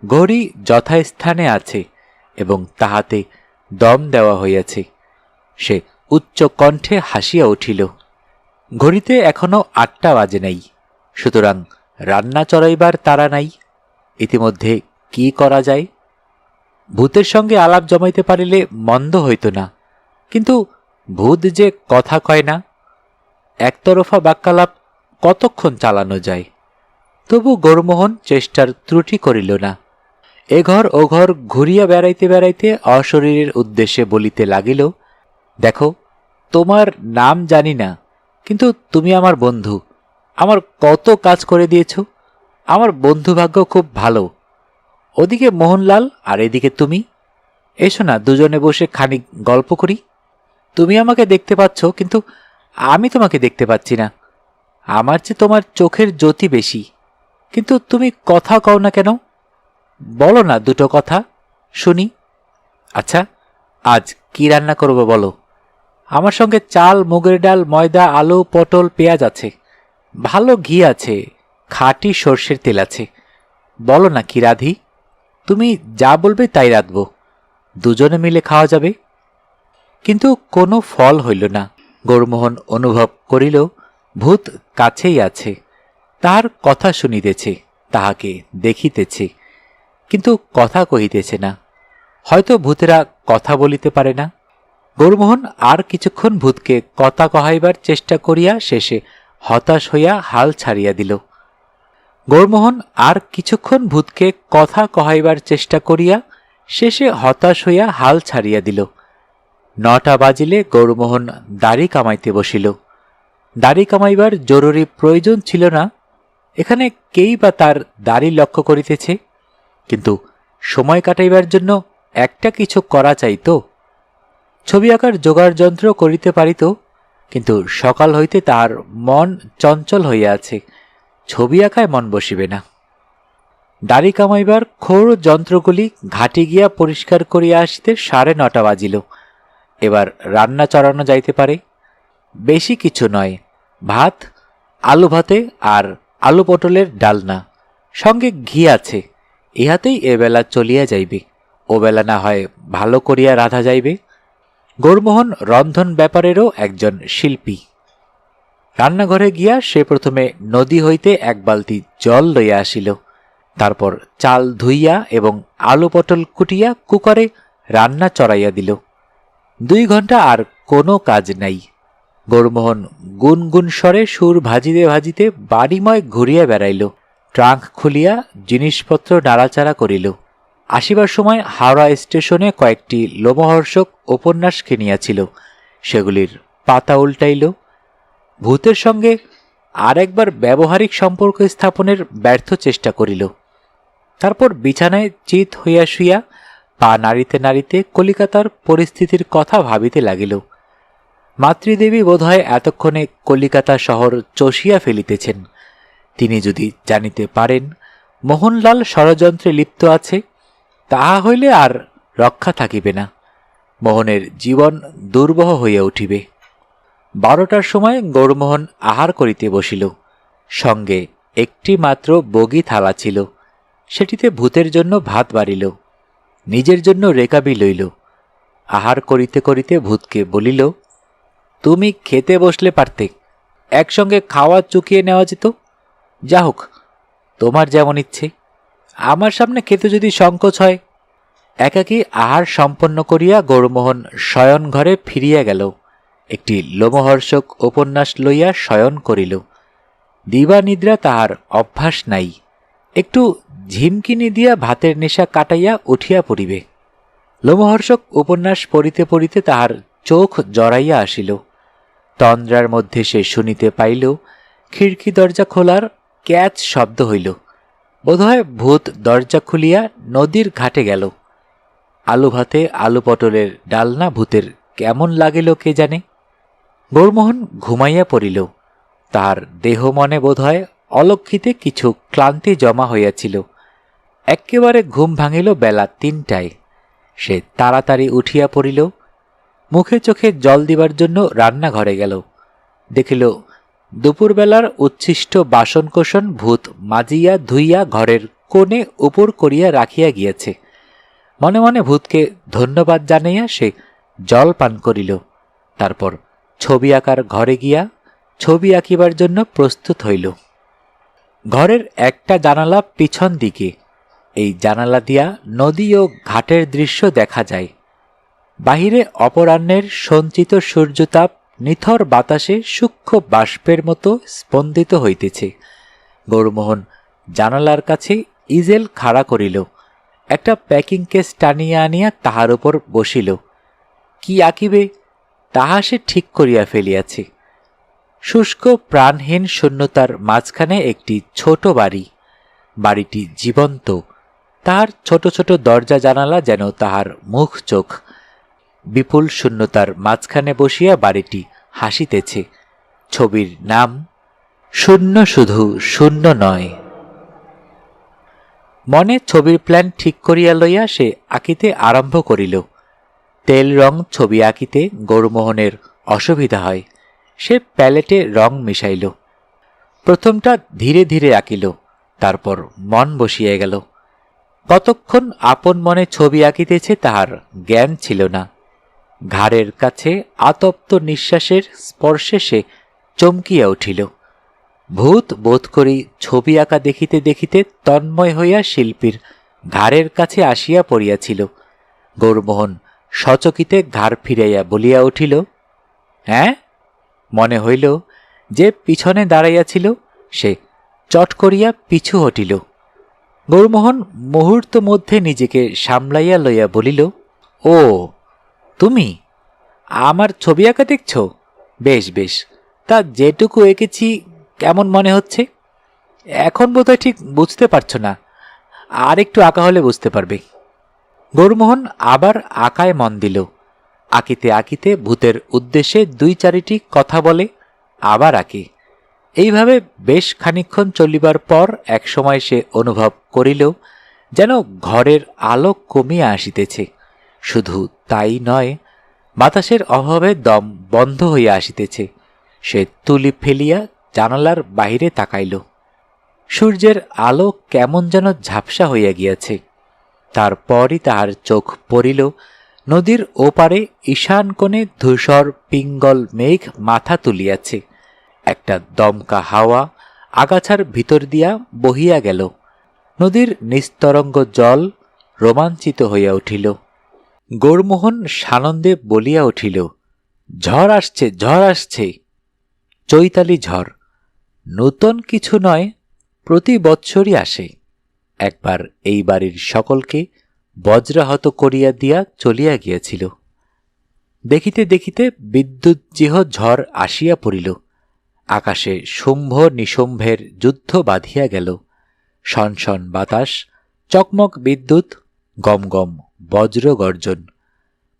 ঘড়ি যথাস্থানে আছে এবং তাহাতে দম দেওয়া হইয়াছে। সে উচ্চ কণ্ঠে হাসিয়া উঠিল। ঘড়িতে এখনো 8টা বাজে নাই, সুতরাং রান্না চড়াইবার তাড়া নাই। ইতিমধ্যে কি করা যায়? ভূতের সঙ্গে আলাপ জমাইতে পারিলে মন্দ হইত না, কিন্তু ভূত যে কথা কয় না। একতরফা বাক্যালাপ কতক্ষণ চালানো যায়? তবু গৌরমোহন চেষ্টার ত্রুটি করিল না। এ ঘর ও ঘর ঘুরিয়া বেড়াইতে বেড়াইতে অশরীরের উদ্দেশ্যে বলিতে লাগিল, দেখো, তোমার নাম জানি না, কিন্তু তুমি আমার বন্ধু। আমার কত কাজ করে দিয়েছ। আমার বন্ধুভাগ্য খুব ভালো। ওদিকে মোহনলাল আর এদিকে তুমি। এসো না, দুজনে বসে খানিক গল্প করি। তুমি আমাকে দেখতে পাচ্ছ, কিন্তু আমি তোমাকে দেখতে পাচ্ছি না। আমার চেয়ে তোমার চোখের জ্যোতি বেশি, কিন্তু তুমি কথা কও না কেন? বলো না দুটো কথা শুনি। আচ্ছা, আজ কি রান্না করব বলো? আমার সঙ্গে চাল, মুগের ডাল, ময়দা, আলু, পটল, পেঁয়াজ আছে, ভালো ঘি আছে, খাঁটি সর্ষের তেল আছে। বলো না কি রাঁধি? তুমি যা বলবে তাই রাঁধব, দুজনে মিলে খাওয়া যাবে। কিন্তু কোনো ফল হইল না। গৌরমোহন অনুভব করিল ভূত কাছেই আছে, তাহার কথা শুনিতেছে, তাহাকে দেখিতেছে, কিন্তু কথা কহিতেছে না। হয়তো ভূতেরা কথা বলিতে পারে না। গৌরমোহন আর কিছুক্ষণ ভূতকে কথা কহাইবার চেষ্টা করিয়া শেষে হতাশ হইয়া হাল ছাড়িয়া দিল। গৌরমোহন আর কিছুক্ষণ ভূতকে কথা কহাইবার চেষ্টা করিয়া শেষে হতাশ হইয়া হাল ছাড়িয়া দিল। 9টা বাজিলে গৌরমোহন দাড়ি কামাইতে বসিল। দাড়ি কামাইবার জরুরি প্রয়োজন ছিল না, এখানে কেই বা তার দাড়ি লক্ষ্য করিতেছে, কিন্তু সময় কাটাইবার জন্য একটা কিছু করা চাইত। ছবি আঁকার জোগাড় যন্ত্র করিতে পারিত, কিন্তু সকাল হইতে তার মন চঞ্চল হইয়া আছে, ছবি আঁকায় মন বসিবে না। দাড়ি কামাইবার খোর যন্ত্রগুলি ঘাটে গিয়া পরিষ্কার করিয়া আসিতে 9:30 বাজিল। এবার রান্না চড়ানো যাইতে পারে। বেশি কিছু নয়, ভাত, আলু ভাতে আর আলু পটলের ডালনা, সঙ্গে ঘি আছে, ইহাতেই এবেলা চলিয়া যাইবে। ওবেলা না হয় ভালো করিয়া রাধা যাইবে। গৌরমোহন রন্ধন ব্যাপারেরও একজন শিল্পী। রান্নাঘরে গিয়া সে প্রথমে নদী হইতে 1 বালতি জল লইয়া আসিল, তারপর চাল ধুইয়া এবং আলু পটল কুটিয়া কুকারে রান্না চড়াইয়া দিল। 2 ঘণ্টা আর কোনো কাজ নাই। গৌরমোহন গুনগুন স্বরে সুর ভাজিতে ভাজিতে বাড়িময় ঘুরিয়া বেড়াইল, ট্রাঙ্ক খুলিয়া জিনিসপত্র নাড়াচাড়া করিল। আসিবার সময় হাওড়া স্টেশনে কয়েকটি লোমহর্ষক উপন্যাস কিনিয়াছিল, সেগুলির পাতা উল্টাইল। ভূতের সঙ্গে আর একবার ব্যবহারিক সম্পর্ক স্থাপনের ব্যর্থ চেষ্টা করিল। তারপর বিছানায় চিত হইয়া শুইয়া পা নাড়িতে নাড়িতে কলিকাতার পরিস্থিতির কথা ভাবিতে লাগিল। মাতৃদেবী বোধহয় এতক্ষণে কলিকাতা শহর চষিয়া ফেলিতেছেন। তিনি যদি জানিতে পারেন মোহনলাল ষড়যন্ত্রে লিপ্ত আছে, তাহা হইলে আর রক্ষা থাকিবে না। মোহনের জীবন দুর্বহ হইয়া উঠিবে। 12টার সময় গৌরমোহন আহার করিতে বসিল। সঙ্গে একটি মাত্র বগি থালা ছিল, সেটিতে ভূতের জন্য ভাত বাড়িল, নিজের জন্য রেকাবি লইল। আহার করিতে করিতে ভূতকে বলিল, তুমি খেতে বসলে পারতে, একসঙ্গে খাওয়া চুকিয়ে নেওয়া যেত। যা হোক, তোমার যেমন ইচ্ছে, আমার সামনে খেতে যদি সংকোচ হয়। একাকী আহার সম্পন্ন করিয়া গৌরমোহন শয়ন ঘরে ফিরিয়া গেল। একটি লোমহর্ষক উপন্যাস লইয়া শয়ন করিল। দিবা নিদ্রা তাহার অভ্যাস নাই, একটু ঝিমকিনি দিয়া ভাতের নেশা কাটাইয়া উঠিয়া পড়িবে। লোমহর্ষক উপন্যাস পড়িতে পড়িতে তাহার চোখ জড়াইয়া আসিল। তন্দ্রার মধ্যে সে শুনিতে পাইল খিড়কি দরজা খোলার ক্যাচ শব্দ হইল। বোধহয় ভূত দরজা খুলিয়া নদীর ঘাটে গেল। আলু ভাতে আলু পটলের ডালনা ভূতের কেমন লাগিল কে জানে। গৌরমোহন ঘুমাইয়া পড়িল। তাহার দেহ মনে বোধহয় অলক্ষিতে কিছু ক্লান্তি জমা হইয়াছিল। একেবারে ঘুম ভাঙিল বেলা 3টায়। সে তাড়াতাড়ি উঠিয়া পড়িল। মুখে চোখে জল দিবার জন্য রান্নাঘরে গেল। দেখিল দুপুরবেলার উচ্ছিষ্ট বাসনকোসন ভূত মাজিয়া ধুইয়া ঘরের কোণে উপর করিয়া রাখিয়া গিয়াছে। মনে মনে ভূতকে ধন্যবাদ জানাইয়া সে জল পান করিল। তারপর ছবি আঁকার ঘরে গিয়া ছবি আঁকিবার জন্য প্রস্তুত হইল। ঘরের একটা জানালা পিছন দিকে, এই জানালা দিয়া নদী ও ঘাটের দৃশ্য দেখা যায়। বাহিরে অপরাহ্নের সঞ্চিত সূর্যতাপ নিথর বাতাসে সূক্ষ্ম বাষ্পের মতো স্পন্দিত হইতেছে। গৌরমোহন জানালার কাছে ইজেল খাড়া করিল, একটা প্যাকিং কেস টানিয়া আনিয়া তাহার উপর বসিল। কি আঁকিবে তাহা সে ঠিক করিয়া ফেলিয়াছে। শুষ্ক প্রাণহীন শূন্যতার মাঝখানে একটি ছোট বাড়ি। বাড়িটি জীবন্ত, তাহার ছোট ছোট দরজা জানালা যেন তাহার মুখ চোখ। বিপুল শূন্যতার মাঝখানে বসিয়া বাড়িটি হাসিতেছে। ছবির নাম শূন্য, শুধু শূন্য নয়। মনে ছবির প্ল্যান ঠিক করিয়া লইয়া সে আঁকিতে আরম্ভ করিল। তেল রং ছবি আঁকিতে গৌরমোহনের অসুবিধা হয়। সে প্যালেটে রং মিশাইল। প্রথমটা ধীরে ধীরে আঁকিল, তারপর মন বসিয়া গেল। কতক্ষণ আপন মনে ছবি আঁকিতেছে তাহার জ্ঞান ছিল না। ঘাড়ের কাছে আতপ্ত নিঃশ্বাসের স্পর্শে সে চমকিয়া উঠিল। ভূত বোধ করি ছবি আঁকা দেখিতে দেখিতে তন্ময় হইয়া শিল্পীর ঘাড়ের কাছে আসিয়া পড়িয়াছিল। গৌরমোহন সচকিতে ঘাড় ফিরাইয়া বলিয়া উঠিল, হ্যাঁ? মনে হইল যে পিছনে দাঁড়াইয়াছিল সে চট করিয়া পিছু হটিল। গৌরমোহন মুহূর্ত মধ্যে নিজেকে সামলাইয়া লইয়া বলিল, ও তুমি আমার ছবি আঁকা দেখছ? বেশ বেশ, তা যেটুকু এঁকেছি কেমন মনে হচ্ছে? এখন বোধহয় ঠিক বুঝতে পারছো না, আর একটু আঁকা হলে বুঝতে পারবে। গৌরমোহন আবার আঁকায় মন দিল। আঁকিতে আঁকিতে ভূতের উদ্দেশ্যে দুই চারিটি কথা বলে, আবার আঁকে। এইভাবে বেশ খানিকক্ষণ চলিবার পর একসময় সে অনুভব করিল যেন ঘরের আলো কমিয়া আসিতেছে। শুধু তাই নয়, বাতাসের অভাবে দম বন্ধ হইয়া আসিতেছে। সে তুলি ফেলিয়া জানালার বাহিরে তাকাইল। সূর্যের আলো কেমন যেন ঝাপসা হইয়া গিয়াছে। তারপরই তাহার চোখ পড়িল নদীর ওপারে ঈশান কোণে ধূসর পিঙ্গল মেঘ মাথা তুলিয়াছে। একটা দমকা হাওয়া আগাছার ভিতর দিয়া বহিয়া গেল। নদীর নিস্তরঙ্গ জল রোমাঞ্চিত হইয়া উঠিল। গৌরমোহন সানন্দে বলিয়া উঠিল, ঝড় আসছে, ঝড় আসছে। চৈতালি ঝড় নূতন কিছু নয়, প্রতি বৎসরই আসে। একবার এই বাড়ির সকলকে বজ্রাহত করিয়া দিয়া চলিয়া গিয়াছিল। দেখিতে দেখিতে বিদ্যুৎজিহ ঝড় আসিয়া পড়িল। আকাশে শুম্ভ নিশুম্ভের যুদ্ধ বাঁধিয়া গেল। শনশন বাতাস, চকমক বিদ্যুৎ, গম গম বজ্র গর্জন।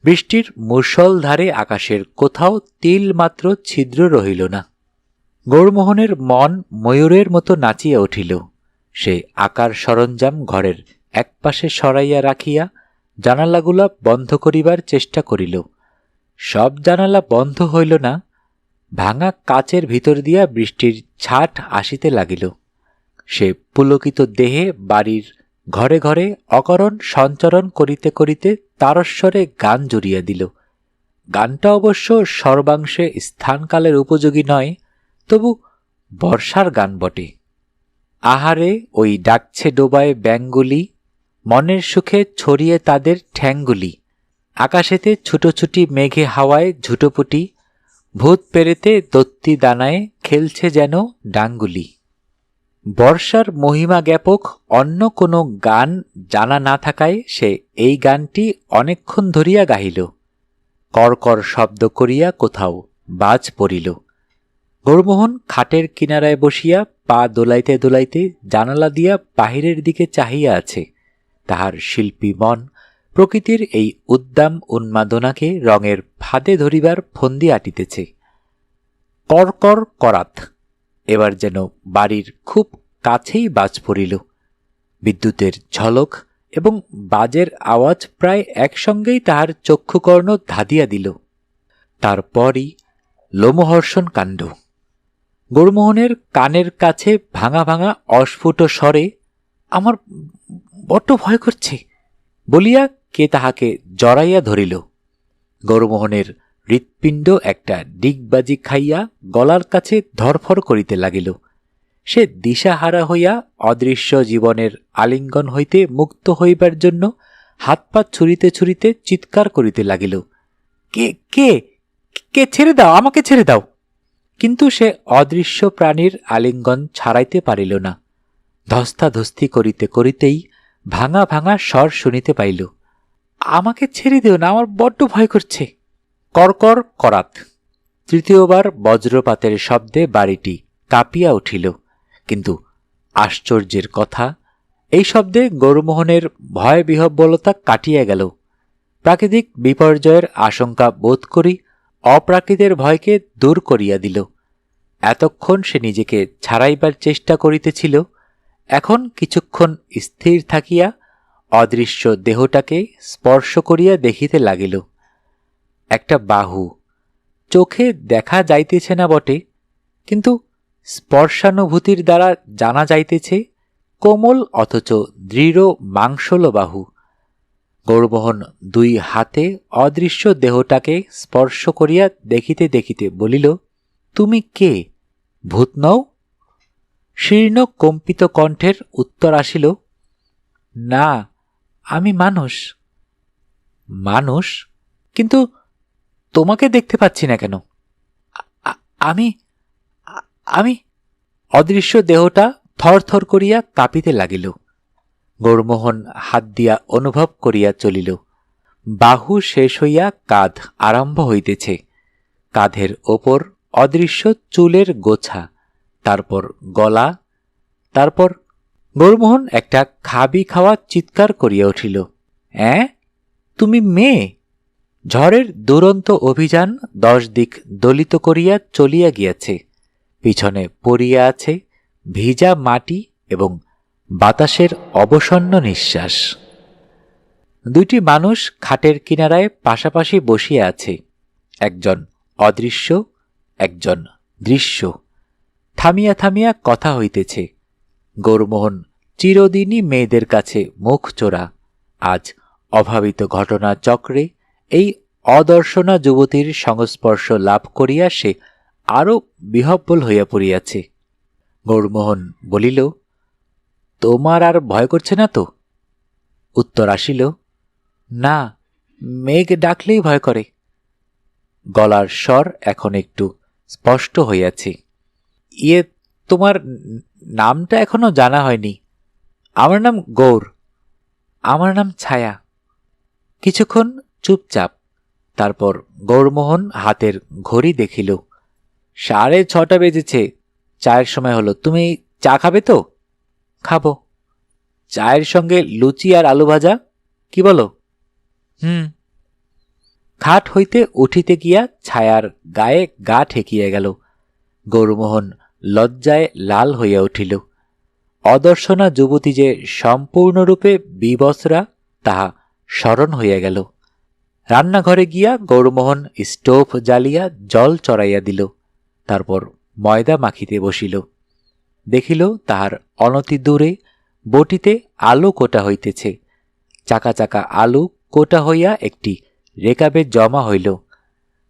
বৃষ্টির মুষলধারে আকাশের কোথাও তিল মাত্র ছিদ্র রহিল না। গৌরমোহনের মন ময়ূরের মতো নাচিয়া উঠিল। সে আকার সরঞ্জাম ঘরের একপাশে সরাইয়া রাখিয়া জানালাগুলা বন্ধ করিবার চেষ্টা করিল। সব জানালা বন্ধ হইল না। ভাঙা কাচের ভিতর দিয়া বৃষ্টির ছাট আসিতে লাগিল। সে পুলকিত দেহে বাড়ির ঘরে ঘরে অকারণ সঞ্চরণ করিতে করিতে তারস্বরে গান জুড়িয়া দিল। গানটা অবশ্য সর্বাংশে স্থানকালের উপযোগী নয়, তবু বর্ষার গান বটে। আহারে ওই ডাকছে ডোবায় ব্যাঙগুলি, মনের সুখে ছড়িয়ে তাদের ঠ্যাংগুলি। আকাশেতে ছুটোছুটি মেঘে হাওয়ায় ঝুটোপুটি, ভূত পেরেতে দত্তি দানায় খেলছে যেন ডাঙ্গুলি। বর্ষার মহিমা জ্ঞাপক অন্য কোনো গান জানা না থাকায় সে এই গানটি অনেকক্ষণ ধরিয়া গাহিল। করকর শব্দ করিয়া কোথাও বাজ পড়িল। গৌরমোহন খাটের কিনারায় বসিয়া পা দোলাইতে দোলাইতে জানালা দিয়া বাহিরের দিকে চাহিয়া আছে। তাহার শিল্পী মন প্রকৃতির এই উদ্দাম উন্মাদনাকে রঙের ফাঁদে ধরিবার ফন্দি আটিতেছে। করকর করাত এবার যেন বাড়ির খুব কাছেই বাজ পড়িল। বিদ্যুতের ঝলক এবং বাজের আওয়াজ প্রায় একসঙ্গেই তাহার চক্ষুকর্ণ ধাঁধিয়া দিল। তারপরই লোমহর্ষণ কাণ্ড। গৌরমোহনের কানের কাছে ভাঙা ভাঙা অস্ফুট স্বরে, আমার বড্ড ভয় করছে বলিয়া কে তাহাকে জড়াইয়া ধরিল। গৌরমোহনের হৃৎপিণ্ড একটা ডিগবাজি খাইয়া গলার কাছে ধরফর করিতে লাগিল। সে দিশাহারা হইয়া অদৃশ্য জীবনের আলিঙ্গন হইতে মুক্ত হইবার জন্য হাত পা ছুঁড়িতে ছুঁড়িতে চিৎকার করিতে লাগিল, কে কে কে ছেড়ে দাও, আমাকে ছেড়ে দাও। কিন্তু সে অদৃশ্য প্রাণীর আলিঙ্গন ছাড়াইতে পারিল না। ধস্তাধস্তি করিতে করিতেই ভাঙা ভাঙা স্বর শুনিতে পাইল, আমাকে ছেড়ে দিও না, আমার বড্ড ভয় করছে। করকর করাত। তৃতীয়বার বজ্রপাতের শব্দে বাড়িটি কাঁপিয়া উঠিল। কিন্তু আশ্চর্যের কথা, এই শব্দে গৌরমোহনের ভয়বিহ্বলতা কাটিয়া গেল। প্রাকৃতিক বিপর্যয়ের আশঙ্কা বোধ করি অপ্রাকৃতের ভয়কে দূর করিয়া দিল। এতক্ষণ সে নিজেকে ছাড়াইবার চেষ্টা করিতেছিল, এখন কিছুক্ষণ স্থির থাকিয়া অদৃশ্য দেহটাকে স্পর্শ করিয়া দেখিতে লাগিল। একটা বাহু, চোখে দেখা যাইতেছে না বটে, কিন্তু স্পর্শানুভূতির দ্বারা জানা যাইতেছে কোমল অথচ দৃঢ় মাংসল বাহু। গৌরমোহন দুই হাতে অদৃশ্য দেহটাকে স্পর্শ করিয়া দেখিতে দেখিতে বলিল, তুমি কে, ভূত নও? শীর্ণ কম্পিত কণ্ঠের উত্তর আসিল, না, আমি মানুষ। মানুষ? কিন্তু তোমাকে দেখতে পাচ্ছি না কেন? আমি আমি অদৃশ্য দেহটা থরথর করিয়া কাঁপিতে লাগিল। গৌরমোহন হাত দিয়া অনুভব করিয়া চলিল। বাহু শেষ হইয়া কাঁধ আরম্ভ হইতেছে। কাঁধের ওপর অদৃশ্য চুলের গোছা, তারপর গলা, তারপর গৌরমোহন একটা খাবি খাওয়া চিৎকার করিয়া উঠিল। অ্যাঁ, তুমি মেয়ে? ঝড়ের দুরন্ত অভিযান 10 দিক দলিত করিয়া চলিয়া গিয়াছে। পিছনে পড়িয়া আছে ভিজা মাটি এবং বাতাসের অবসন্ন নিঃশ্বাস। দুইটি মানুষ খাটের কিনারায় পাশাপাশি বসিয়া আছে, একজন অদৃশ্য, একজন দৃশ্য। থামিয়া থামিয়া কথা হইতেছে। গৌরমোহন চিরদিনই মেয়েদের কাছে মুখ চোরা, আজ অভাবিত ঘটনা চক্রে এই অদর্শনা যুবতীর সংস্পর্শ লাভ করিয়া সে আরও বিহ্বল হইয়া পড়িয়াছে। গৌরমোহন বলিল, তোমার আর ভয় করছে না তো? উত্তর আসিল, না, মেঘ ডাকলেই ভয় করে। গলার স্বর এখন একটু স্পষ্ট হইয়াছে। ইয়ে, তোমার নামটা এখনো জানা হয়নি। আমার নাম গৌর। আমার নাম ছায়া। কিছুক্ষণ চুপচাপ, তারপর গৌরমোহন হাতের ঘড়ি দেখিল। 6:30 বেজেছে, চায়ের সময় হলো। তুমি চা খাবে তো? খাবো। চায়ের সঙ্গে লুচি আর আলু ভাজা, কি বলো? খাট হইতে উঠিতে গিয়া ছায়ার গায়ে গা ঠেকিয়া গেল। গৌরমোহন লজ্জায় লাল হইয়া উঠিল। অদর্শনা যুবতী যে সম্পূর্ণরূপে বিবস্ত্রা তাহা স্মরণ হইয়া গেল। রান্নাঘরে গিয়া গৌরমোহন স্টোভ জ্বালিয়া জল চড়াইয়া দিল, তারপর ময়দা মাখিতে বসিল। দেখিল তাহার অনতি দূরে বটিতে আলু কোটা হইতেছে। চাকা চাকা আলু কোটা হইয়া একটি রেকাবে জমা হইল।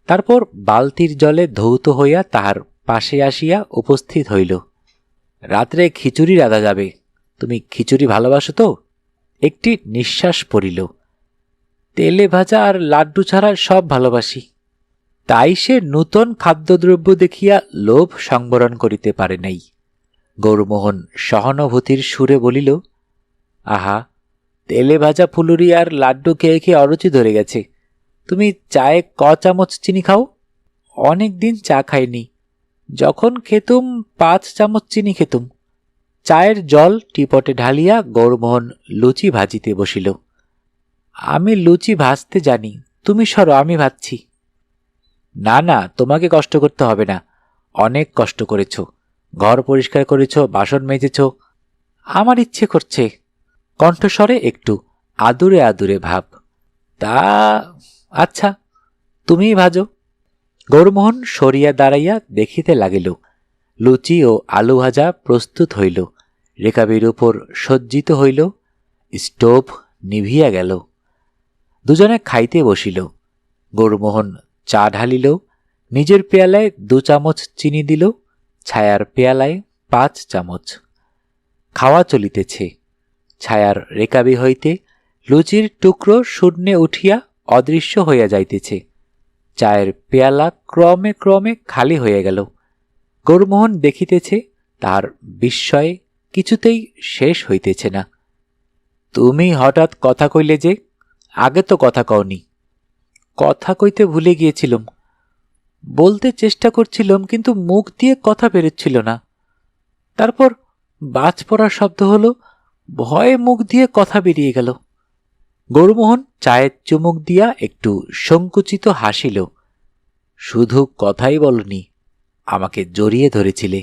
তারপর বালতির জলে ধৌত হইয়া তাহার পাশে আসিয়া উপস্থিত হইল। রাত্রে খিচুড়ি রাঁধা যাবে, তুমি খিচুড়ি ভালোবাসো তো? একটি নিঃশ্বাস পড়িল। তেলে ভাজা আর লাড্ডু ছাড়া সব ভালোবাসি। তাই সে নূতন খাদ্যদ্রব্য দেখিয়া লোভ সংবরণ করিতে পারে নাই। গৌরমোহন সহানুভূতির সুরে বলিল, আহা, তেলে ভাজা ফুলুরি আর লাড্ডু খেয়ে খেয়ে অরুচি ধরে গেছে। তুমি চায়ে চামচ চিনি খাও? অনেক দিন চা খাইনি। যখন খেতুম 5 চামচ চিনি খেতুম। চায়ের জল টিপটে ঢালিয়া গৌরমোহন লুচি ভাজিতে বসিল। আমি লুচি ভাজতে জানি, তুমি সরো, আমি ভাজছি। না না, তোমাকে কষ্ট করতে হবে না। অনেক কষ্ট করেছ, ঘর পরিষ্কার করেছ, বাসন মেজেছ। আমার ইচ্ছে করছে। কণ্ঠস্বরে একটু আদুরে আদুরে ভাব। তা আচ্ছা, তুমিই ভাজো। গৌরমোহন সরিয়া দাঁড়াইয়া দেখিতে লাগিল। লুচি ও আলু ভাজা প্রস্তুত হইল, রেকাবির উপর সজ্জিত হইল। স্টোভ নিভিয়া গেল। দুজনে খাইতে বসিল। গৌরমোহন চা ঢালিল, নিজের পেয়ালায় 2 চামচ চিনি দিল, ছায়ার পেয়ালায় 5 চামচ। খাওয়া চলিতেছে। ছায়ার রেকাবি হইতে লুচির টুকরো শূন্যে উঠিয়া অদৃশ্য হইয়া যাইতেছে। চায়ের পেয়ালা ক্রমে ক্রমে খালি হইয়া গেল। গৌরমোহন দেখিতেছে তাহার বিস্ময়ে কিছুতেই শেষ হইতেছে না। তুমি হঠাৎ কথা কইলে যে? আগে তো কথা কওনি। কথা কইতে ভুলে গিয়েছিলাম। বলতে চেষ্টা করছিলাম, কিন্তু মুখ দিয়ে কথা বেরোচ্ছিল না। তারপর বাজ পড়ার শব্দ হলো, ভয়ে মুখ দিয়ে কথা বেরিয়ে গেল। গৌরমোহন চায়ের চুমুক দিয়া একটু সংকুচিত হাসিল। শুধু কথাই বলনি, আমাকে জড়িয়ে ধরেছিলে।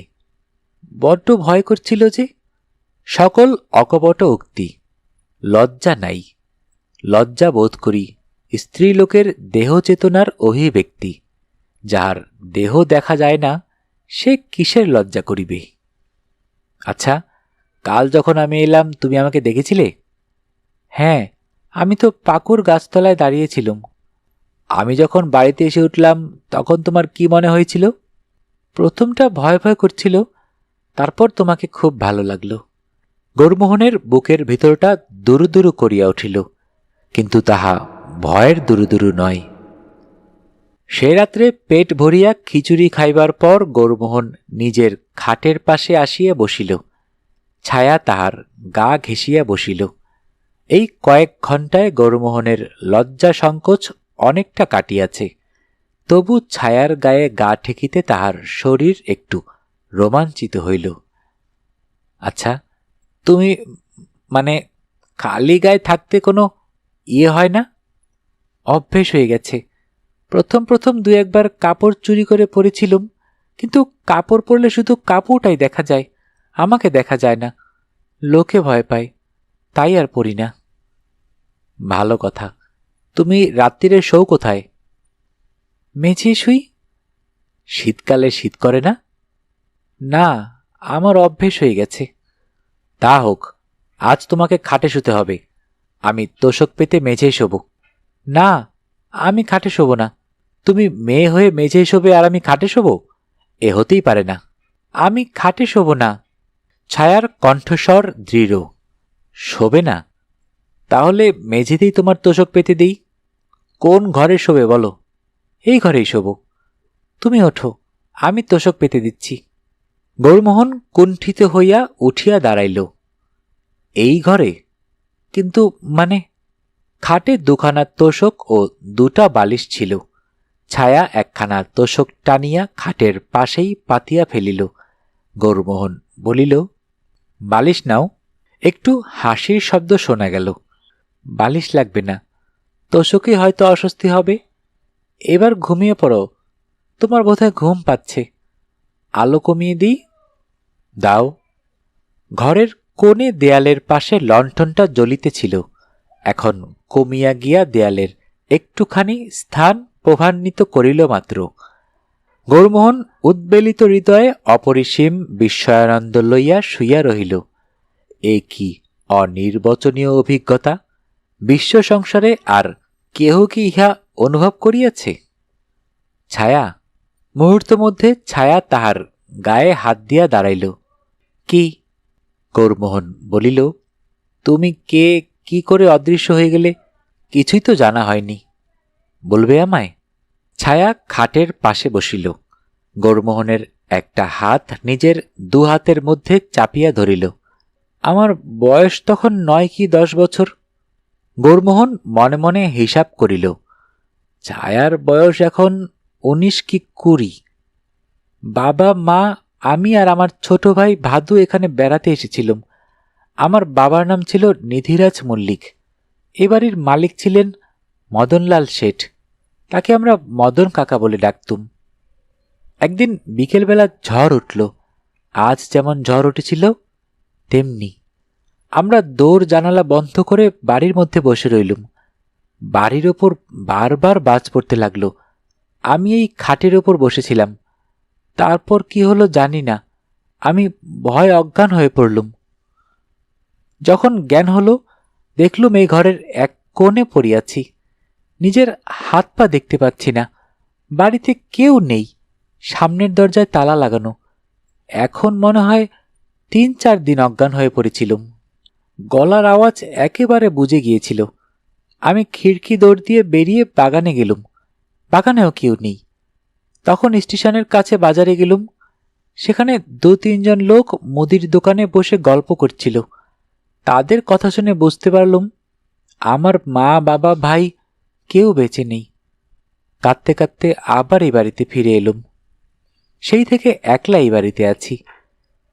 বড্ড ভয় করছিল যে। সকল অকপট উক্তি। লজ্জা নাই। লজ্জা বোধ করি স্ত্রীলোকের দেহচেতনার অভিব্যক্তি। যাহার দেহ দেখা যায় না, সে কিসের লজ্জা করিবে? আচ্ছা, কাল যখন আমি এলাম তুমি আমাকে দেখেছিলে? হ্যাঁ, আমি তো পাকুর গাছতলায় দাঁড়িয়েছিলাম। আমি যখন বাড়িতে এসে উঠলাম তখন তোমার কি মনে হয়েছিল? প্রথমটা ভয় ভয় করছিল, তারপর তোমাকে খুব ভালো লাগলো। গৌরমোহনের বুকের ভিতরটা দুরু দুরু করিয়া উঠিল, কিন্তু তাহা ভয়ের দুরু দুরু নয়। সে রাত্রে পেট ভরিয়া খিচুড়ি খাইবার পর গৌরমোহন নিজের খাটের পাশে আসিয়া বসিল। ছায়া তাহার গা ঘেঁষিয়া বসিল। এই কয়েক ঘণ্টায় গৌরমোহনের লজ্জা সংকোচ অনেকটা কাটিয়াছে। তবু ছায়ার গায়ে গা ঠেকিতে তাহার শরীর একটু রোমাঞ্চিত হইল। আচ্ছা, তুমি মানে খালি গায়ে থাকতে কোনো হয় না? অভ্যেস হয়ে গেছে। প্রথম প্রথম দু একবার কাপড় চুরি করে পরেছিলুম, কিন্তু কাপড় পরলে শুধু কাপড়টাই দেখা যায়, আমাকে দেখা যায় না। লোকে ভয় পায়, তাই আর পরি না। ভালো কথা। তুমি রাত্রিরে শোও কোথায়? মেঝে শুই। শীতকালে শীত করে না? না, আমার অভ্যেস হয়ে গেছে। তা হোক, আজ তোমাকে খাটে শুতে হবে। আমি তোষক পেতে মেঝেই শোব। না, আমি খাটে শোব না। তুমি মেয়ে হয়ে মেঝেই শোবে আর আমি খাটে শোব? এ হতেই পারে না। আমি খাটে শোব না। ছায়ার কণ্ঠস্বর দৃঢ়। শোবে না? তাহলে মেঝেতেই তোমার তোষক পেতে দিই। কোন ঘরে শোবে বলো? এই ঘরেই শোব। তুমি ওঠো, আমি তোষক পেতে দিচ্ছি। গৌরমোহন কুণ্ঠিত হইয়া উঠিয়া দাঁড়াইল। এই ঘরে? কিন্তু মানে? খাটে দুখানা তোষক ও দুটা বালিশ ছিল। ছায়া একখানা তোষক টানিয়া খাটের পাশেই পাতিয়া ফেলিল। গৌরমোহন বলিল, বালিশ নাও। একটু হাসির শব্দ শোনা গেল। বালিশ লাগবে না, তোষকে হয়তো অস্বস্তি হবে। এবার ঘুমিয়ে পড়ো, তোমার বোধহয় ঘুম পাচ্ছে। আলো কমিয়ে দিই? দাও। ঘরের কোণে দেয়ালের পাশে লণ্ঠনটা জ্বলিতেছিল, এখন কমিয়া গিয়া দেয়ালের একটুখানি স্থান প্রভান্বিত করিল মাত্র। গৌরমোহন উদ্বেলিত হৃদয়ে অপরিসীম বিস্ময়ানন্দ লইয়া শুইয়া রহিল। এ কি অনির্বচনীয় অভিজ্ঞতা! বিশ্ব সংসারে আর কেহ কি ইহা অনুভব করিয়াছে? ছায়া। মুহূর্ত মধ্যে ছায়া তাহার গায়ে হাত দিয়া দাঁড়াইল। কি? গৌরমোহন বলিল, তুমি কে, কি করে অদৃশ্য হয়ে গেলে? কিছুই তো জানা হয়নি, বলবে আমায়? ছায়া খাটের পাশে বসিল। গৌরমোহনের একটা হাত নিজের দু হাতের মধ্যে চাপিয়া ধরিল। আমার বয়স তখন 9 কি 10 বছর। গৌরমোহন মনে মনে হিসাব করিল, ছায়ার বয়স এখন 19 কি 20। বাবা, মা, আমি আর আমার ছোট ভাই ভাদু এখানে বেড়াতে এসেছিলাম। আমার বাবার নাম ছিল নিধিরাজ মল্লিক। এ বাড়ির মালিক ছিলেন মদনলাল শেঠ। তাকে আমরা মদন কাকা বলে ডাকতুম। একদিন বিকেলবেলা ঝড় উঠল। আজ যেমন ঝড় উঠেছিল তেমনি। আমরা দৌড় জানালা বন্ধ করে বাড়ির মধ্যে বসে রইলুম। বাড়ির ওপর বারবার বাজ পড়তে লাগলো। আমি এই খাটের ওপর বসেছিলাম। তারপর কি হলো জানি না, আমি ভয় অজ্ঞান হয়ে পড়লুম। যখন জ্ঞান হলো, দেখলুম এই ঘরের এক কোণে পড়িয়াছি। নিজের হাত পা দেখতে পাচ্ছি না। বাড়িতে কেউ নেই। সামনের দরজায় তালা লাগানো। এখন মনে হয় 3-4 দিন অজ্ঞান হয়ে পড়েছিলুম। গলার আওয়াজ একেবারে বুঝে গিয়েছিল। আমি খিড়কি দৌড় দিয়ে বেরিয়ে বাগানে গেলুম। বাগানেও কেউ নেই। তখন স্টেশনের কাছে বাজারে গেলুম। সেখানে 2-3 জন লোক মুদির দোকানে বসে গল্প করছিল। তাদের কথা শুনে বুঝতে পারলুম আমার মা, বাবা, ভাই কেউ বেঁচে নেই। কাঁদতে কাঁদতে আবার এই বাড়িতে ফিরে এলুম। সেই থেকে একলা এই বাড়িতে আছি।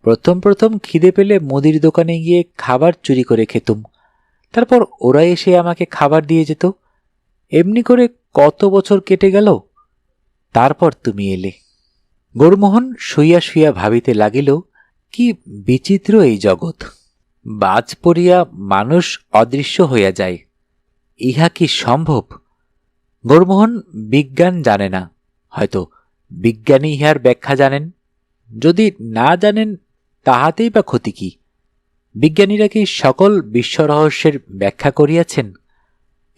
প্রথম প্রথম খিদে পেলে মুদির দোকানে গিয়ে খাবার চুরি করে খেতুম। তারপর ওরা এসে আমাকে খাবার দিয়ে যেত। এমনি করে কত বছর কেটে গেল। তারপর তুমি এলে। গৌরমোহন শুইয়া শুইয়া ভাবিতে লাগিল, কি বিচিত্র এই জগৎ! বাজ পড়িয়া মানুষ অদৃশ্য হইয়া যায়, ইহা কি সম্ভব? গৌরমোহন বিজ্ঞান জানে না, হয়তো বিজ্ঞানী ইহার ব্যাখ্যা জানেন। যদি না জানেন তাহাতেই বা ক্ষতি কি? বিজ্ঞানীরা কি সকল বিশ্বরহস্যের ব্যাখ্যা করিয়াছেন?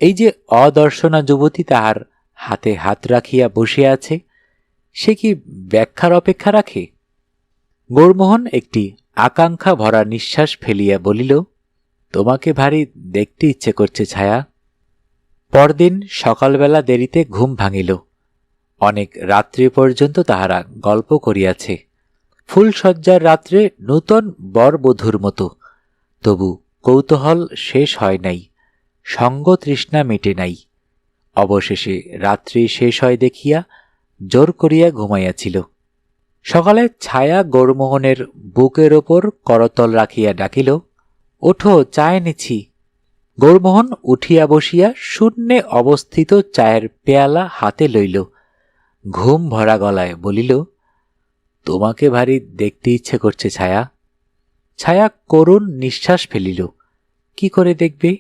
এই যে অদর্শনা যুবতী তাহার হাতে হাত রাখিয়া বসিয়া আছে, সে কি ব্যাখ্যার অপেক্ষা রাখে? গৌরমোহন একটি আকাঙ্ক্ষা ভরা নিঃশ্বাস ফেলিয়া বলিল, তোমাকে ভারী দেখতে ইচ্ছে করছে ছায়া। পরদিন সকালবেলা দেরিতে ঘুম ভাঙিল। অনেক রাত্রি পর্যন্ত তাহারা গল্প করিয়াছে। ফুলশয্যার রাত্রে নূতন বরবধূর মতো। তবু কৌতূহল শেষ হয় নাই, সঙ্গ তৃষ্ণা মেটে নাই। অবশেষে রাত্রি শেষ হয় দেখিয়া জোর করিয়া ঘুমাইয়াছিল। সকালে ছায়া গৌরমোহনের বুকের ওপর করতল রাখিয়া ডাকিল, ওঠো, চা এনেছি। গৌরমোহন উঠিয়া বসিয়া শূন্যে অবস্থিত চায়ের পেয়ালা হাতে লইল। ঘুম ভরা গলায় বলিল, তোমাকে ভারী দেখতে ইচ্ছে করছে ছায়া। ছায়া করুণ নিঃশ্বাস ফেলিল। কি করে দেখবে?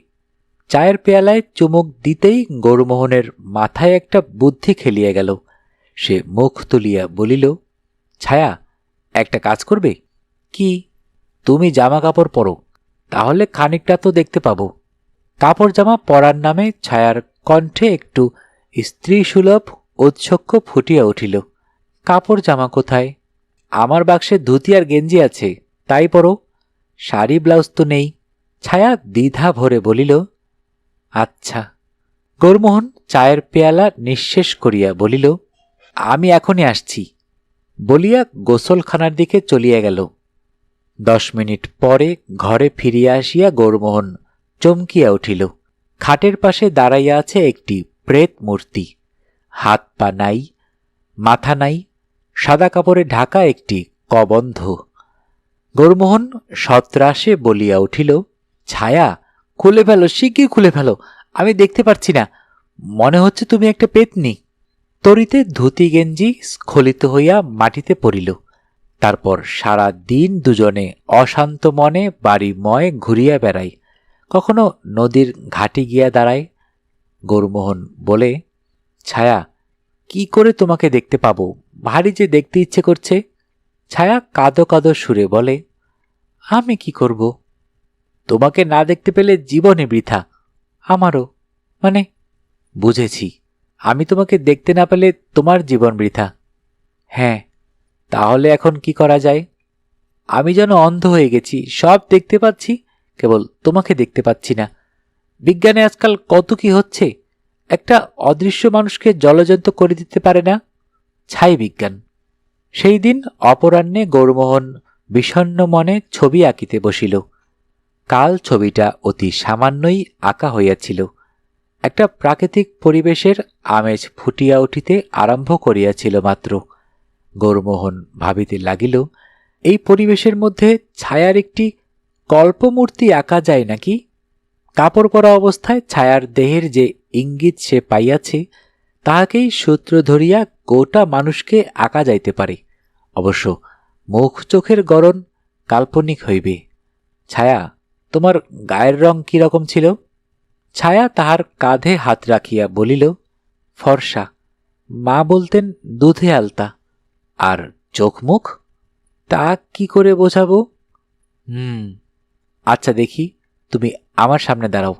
চায়ের পেয়ালায় চুমুক দিতেই গৌরমোহনের মাথায় একটা বুদ্ধি খেলিয়া গেল। সে মুখ তুলিয়া বলিল, ছায়া, একটা কাজ করবে? কি? তুমি জামা কাপড় পরো, তাহলে খানিকটা তো দেখতে পাবো। কাপড় জামা পরার নামে ছায়ার কণ্ঠে একটু স্ত্রীসুলভ ঔৎসুক্য ফুটিয়া উঠিল। কাপড় জামা কোথায়? আমার বাক্সে ধুতি আর গেঞ্জি আছে, তাই পরো। শাড়ি ব্লাউজ তো নেই। ছায়া দ্বিধা ভরে বলিল, আচ্ছা। গৌরমোহন চায়ের পেয়ালা নিঃশেষ করিয়া বলিল, আমি এখনই আসছি, বলিয়া গোসলখানার দিকে চলিয়া গেল। 10 মিনিট পরে ঘরে ফিরিয়া আসিয়া গৌরমোহন চমকিয়া উঠিল। খাটের পাশে দাঁড়াইয়া আছে একটি প্রেত মূর্তি। হাত পা নাই, মাথা নাই, সাদা কাপড়ে ঢাকা একটি কবন্ধ। গৌরমোহন সত্রাসে বলিয়া উঠিল, ছায়া, খুলে ফেলো, শিগগির খুলে ফেলো, আমি দেখতে পারছি না, মনে হচ্ছে তুমি একটা পেতনি। তরিতে ধুতি গেঞ্জি স্খলিত হইয়া মাটিতে পড়িল। তারপর সারা দিন দুজনে অশান্ত মনে বাড়িময় ঘুরিয়া বেড়াই, কখনো নদীর ঘাটে গিয়া দাঁড়ায়। গৌরমোহন বলে, ছায়া, কি করে তোমাকে দেখতে পাবো, ভারী যে দেখতে ইচ্ছে করছে। ছায়া কাঁদো কাঁদো সুরে বলে, আমি কি করব? তোমাকে না দেখতে পেলে জীবনে বৃথা। আমারও, মানে, বুঝেছি, আমি তোমাকে দেখতে না পেলে তোমার জীবন বৃথা। হ্যাঁ, তাহলে এখন কি করা যায়? আমি যেন অন্ধ হয়ে গেছি, সব দেখতে পাচ্ছি, কেবল তোমাকে দেখতে পাচ্ছি না। বিজ্ঞানে আজকাল কত কি হচ্ছে, একটা অদৃশ্য মানুষকে জলজন্ত করে দিতে পারে না, ছাই বিজ্ঞান। সেই দিন অপরাহ্নে গৌরমোহন বিষণ্ণ মনে ছবি আঁকিতে বসিল। কাল ছবিটা অতি সামান্যই আঁকা হইয়াছিল। একটা প্রাকৃতিক পরিবেশের আমেজ ফুটিয়া উঠিতে আরম্ভ করিয়াছিল মাত্র। গৌরমোহন ভাবিতে লাগিল, এই পরিবেশের মধ্যে ছায়ার একটি কল্পমূর্তি আঁকা যায় নাকি? কাপড় পরা অবস্থায় ছায়ার দেহের যে ইঙ্গিত সে পাইয়াছে, তাহাকেই সূত্র ধরিয়া গোটা মানুষকে আঁকা যাইতে পারে। অবশ্য মুখ চোখের গড়ন কাল্পনিক হইবে। ছায়া, তোমার গায়ের রং কি রকম ছিল? ছায়া তাহার কাঁধে হাত রাখিয়া বলিল, ফর্সা। মা বলতেন দুধে আলতা। আর চোখ মুখ? তা কি করে বোঝাবো? আচ্ছা দেখি, তুমি আমার সামনে দাঁড়াও।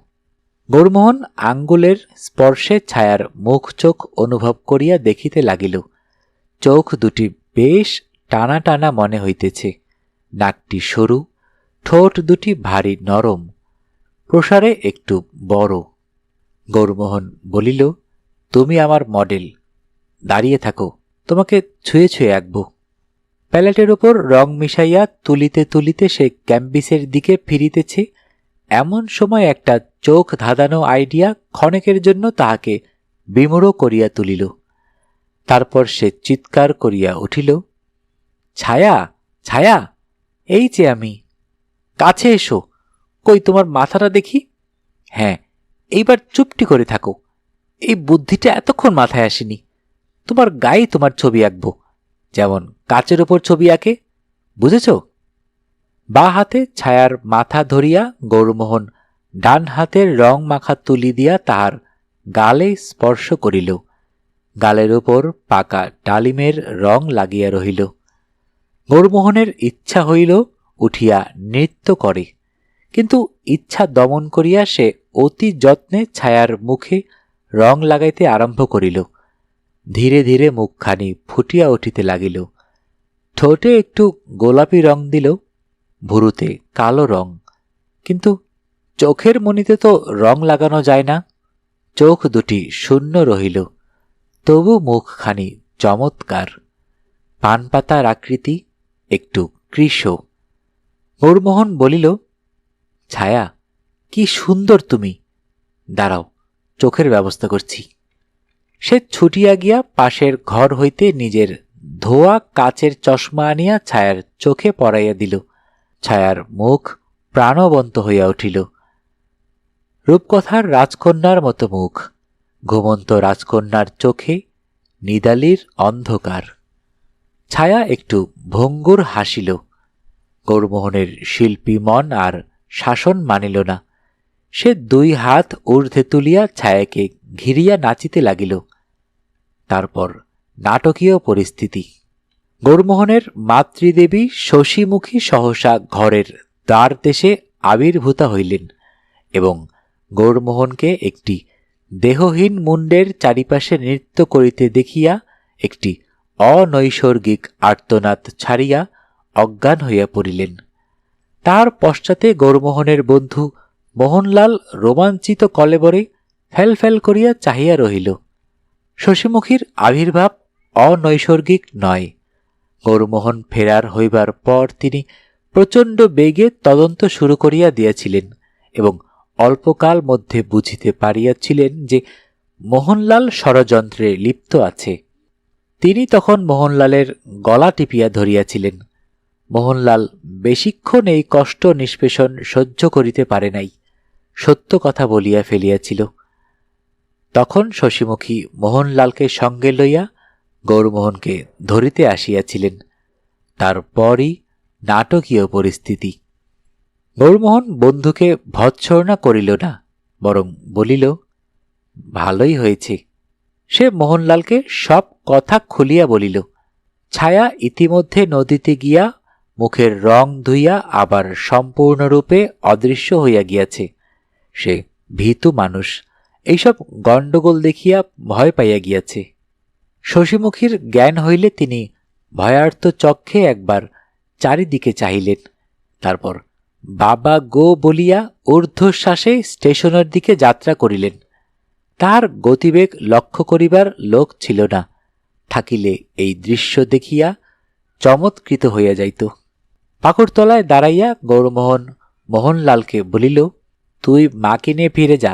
গৌরমোহন আঙ্গুলের স্পর্শে ছায়ার মুখ চোখ অনুভব করিয়া দেখিতে লাগিল। চোখ দুটি বেশ টানা টানা মনে হইতেছে। নাকটি সরু, ঠোঁট দুটি ভারী নরম, প্রসারে একটু বড়। গৌরমোহন বলিল, তুমি আমার মডেল, দাঁড়িয়ে থাকো, তোমাকে ছুঁয়ে ছুঁয়ে আঁকব। প্যালেটের ওপর রং মিশাইয়া তুলিতে তুলিতে সে ক্যাম্বিসের দিকে ফিরিতেছে, এমন সময় একটা চোখ ধাঁধানো আইডিয়া ক্ষণেকের জন্য তাহাকে বিমূঢ় করিয়া তুলিল। তারপর সে চিৎকার করিয়া উঠিল, ছায়া, ছায়া, এই যে আমি, কাছে এসো, কই তোমার মাথাটা দেখি। হ্যাঁ, এইবার চুপটি করে থাকো, এই বুদ্ধিটা এতক্ষণ মাথায় আসেনি। তোমার গায়ে তোমার ছবি আঁকব, যেমন কাচের ওপর ছবি আঁকে, বুঝেছ? বা হাতে ছায়ার মাথা ধরিয়া গৌরমোহন ডান হাতের রং মাখা তুলি দিয়া তাহার গালে স্পর্শ করিল। গালের ওপর পাকা ডালিমের রং লাগিয়া রহিল। গৌরমোহনের ইচ্ছা হইল উঠিয়া নৃত্য করে, কিন্তু ইচ্ছা দমন করিয়া সে অতি যত্নে ছায়ার মুখে রং লাগাইতে আরম্ভ করিল। ধীরে ধীরে মুখখানি ফুটিয়া উঠিতে লাগিল। ঠোঁটে একটু গোলাপি রং দিল, ভুরুতে কালো রং, কিন্তু চোখের মণিতে তো রং লাগানো যায় না। চোখ দুটি শূন্য রহিল, তবু মুখখানি চমৎকার। পান পাতার আকৃতি, একটু কৃশ। গৌরমোহন বলিল, ছায়া, কি সুন্দর তুমি, দাঁড়াও, চোখের ব্যবস্থা করছি। সে ছুটিয়া গিয়া পাশের ঘর হইতে নিজের ধোয়া কাচের চশমা আনিয়া ছায়ার চোখে পরাইয়া দিল। ছায়ার মুখ প্রাণবন্ত হইয়া উঠিল। রূপকথার রাজকন্যার মতো মুখ, ঘুমন্ত রাজকন্যার চোখে নিদালির অন্ধকার। ছায়া একটু ভঙ্গুর হাসিল। গৌরমোহনের শিল্পী মন আর শাসন মানিল না। সে 2 হাত ঊর্ধ্বে তুলিয়া ছায়াকে ঘিরিয়া নাচিতে লাগিল। তারপর নাটকীয় পরিস্থিতি। গৌরমোহনের মাতৃদেবী শশীমুখী সহসা ঘরের দ্বার দেশে আবির্ভূতা হইলেন এবং গৌরমোহনকে একটি দেহহীন মুণ্ডের চারিপাশে নৃত্য করিতে দেখিয়া একটি অনৈসর্গিক আর্তনাদ ছাড়িয়া অজ্ঞান হইয়া পড়িলেন। তার পশ্চাতে গৌরমোহনের বন্ধু মোহনলাল রোমাঞ্চিত কলেবরে ফ্যাল করিয়া চাহিয়া রহিল। শশীমুখীর আবির্ভাব অনৈসর্গিক নয়। গৌরমোহন ফেরার হইবার পর তিনি প্রচণ্ড বেগে তদন্ত শুরু করিয়া দিয়াছিলেন এবং অল্পকাল মধ্যে বুঝিতে পারিয়াছিলেন যে মোহনলাল ষড়যন্ত্রে লিপ্ত আছে। তিনি তখন মোহনলালের গলা টিপিয়া ধরিয়াছিলেন। মোহনলাল বেশিক্ষণ এই কষ্ট নিষ্পেষণ সহ্য করিতে পারে নাই, সত্য কথা বলিয়া ফেলিয়াছিল। তখন শশীমুখী মোহনলালকে সঙ্গে লইয়া গৌরমোহনকে ধরিতে আসিয়াছিলেন। তারপরই নাটকীয় পরিস্থিতি। গৌরমোহন বন্ধুকে ভৎসনা করিল না, বরং বলিল, ভালোই হয়েছে। সে মোহনলালকে সব কথা খুলিয়া বলিল। ছায়া ইতিমধ্যে নদীতে গিয়া মুখের রং ধুইয়া আবার সম্পূর্ণরূপে অদৃশ্য হইয়া গিয়াছে। সে ভীতু মানুষ, এইসব গণ্ডগোল দেখিয়া ভয় পাইয়া গিয়াছে। শশীমুখীর জ্ঞান হইলে তিনি ভয়ার্ত চক্ষে একবার চারিদিকে চাহিলেন। তারপর বাবা গো বলিয়া ঊর্ধ্বশ্বাসে স্টেশনের দিকে যাত্রা করিলেন। তার গতিবেগ লক্ষ্য করিবার লোক ছিল না, থাকিলে এই দৃশ্য দেখিয়া চমৎকৃত হইয়া যাইত। পাকুড়তলায় দাঁড়াইয়া গৌরমোহন মোহনলালকে বলিল, তুই মাকে নিয়ে ফিরে যা,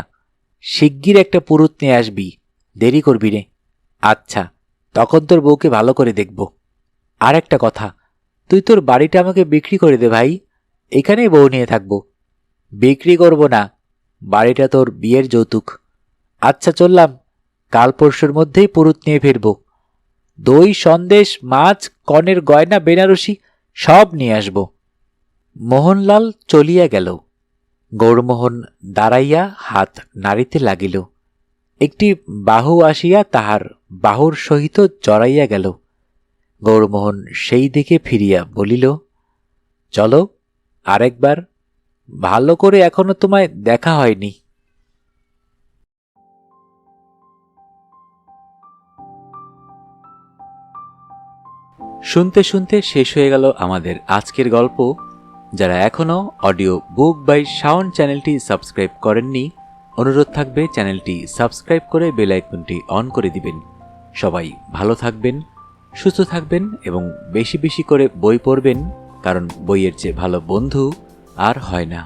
শিগগির একটা পুরুত নিয়ে আসবি, দেরি করবি নে। আচ্ছা, তখন তোর বউকে ভালো করে দেখব। আর একটা কথা, তুই তোর বাড়িটা আমাকে বিক্রি করে দে ভাই, এখানেই বউ নিয়ে থাকব। বিক্রি করব না, বাড়িটা তোর বিয়ের যৌতুক। আচ্ছা চললাম, কাল পরশুর মধ্যেই পুরুত নিয়ে ফিরব। দই, সন্দেশ, মাছ, কনের গয়না, বেনারসি সব নিয়ে আসব। মোহনলাল চলিয়া গেল। গৌরমোহন দাঁড়াইয়া হাত নাড়িতে লাগিল। একটি বাহু আসিয়া তাহার বাহুর সহিত জড়াইয়া গেল। গৌরমোহন সেই দিকে ফিরিয়া বলিল, চলো আরেকবার, ভালো করে এখনো তোমায় দেখা হয়নি। শুনতে শুনতে শেষ হয়ে গেল আমাদের আজকের গল্প। যারা এখনো অডিও বুক বাই শাওন চ্যানেলটি সাবস্ক্রাইব করেননি, অনুরোধ থাকবে চ্যানেলটি সাবস্ক্রাইব করে বেল আইকনটি অন করে দিবেন। সবাই ভালো থাকবেন, সুস্থ থাকবেন এবং বেশি বেশি করে বই পড়বেন, কারণ বইয়ের চেয়ে ভালো বন্ধু আর হয় না।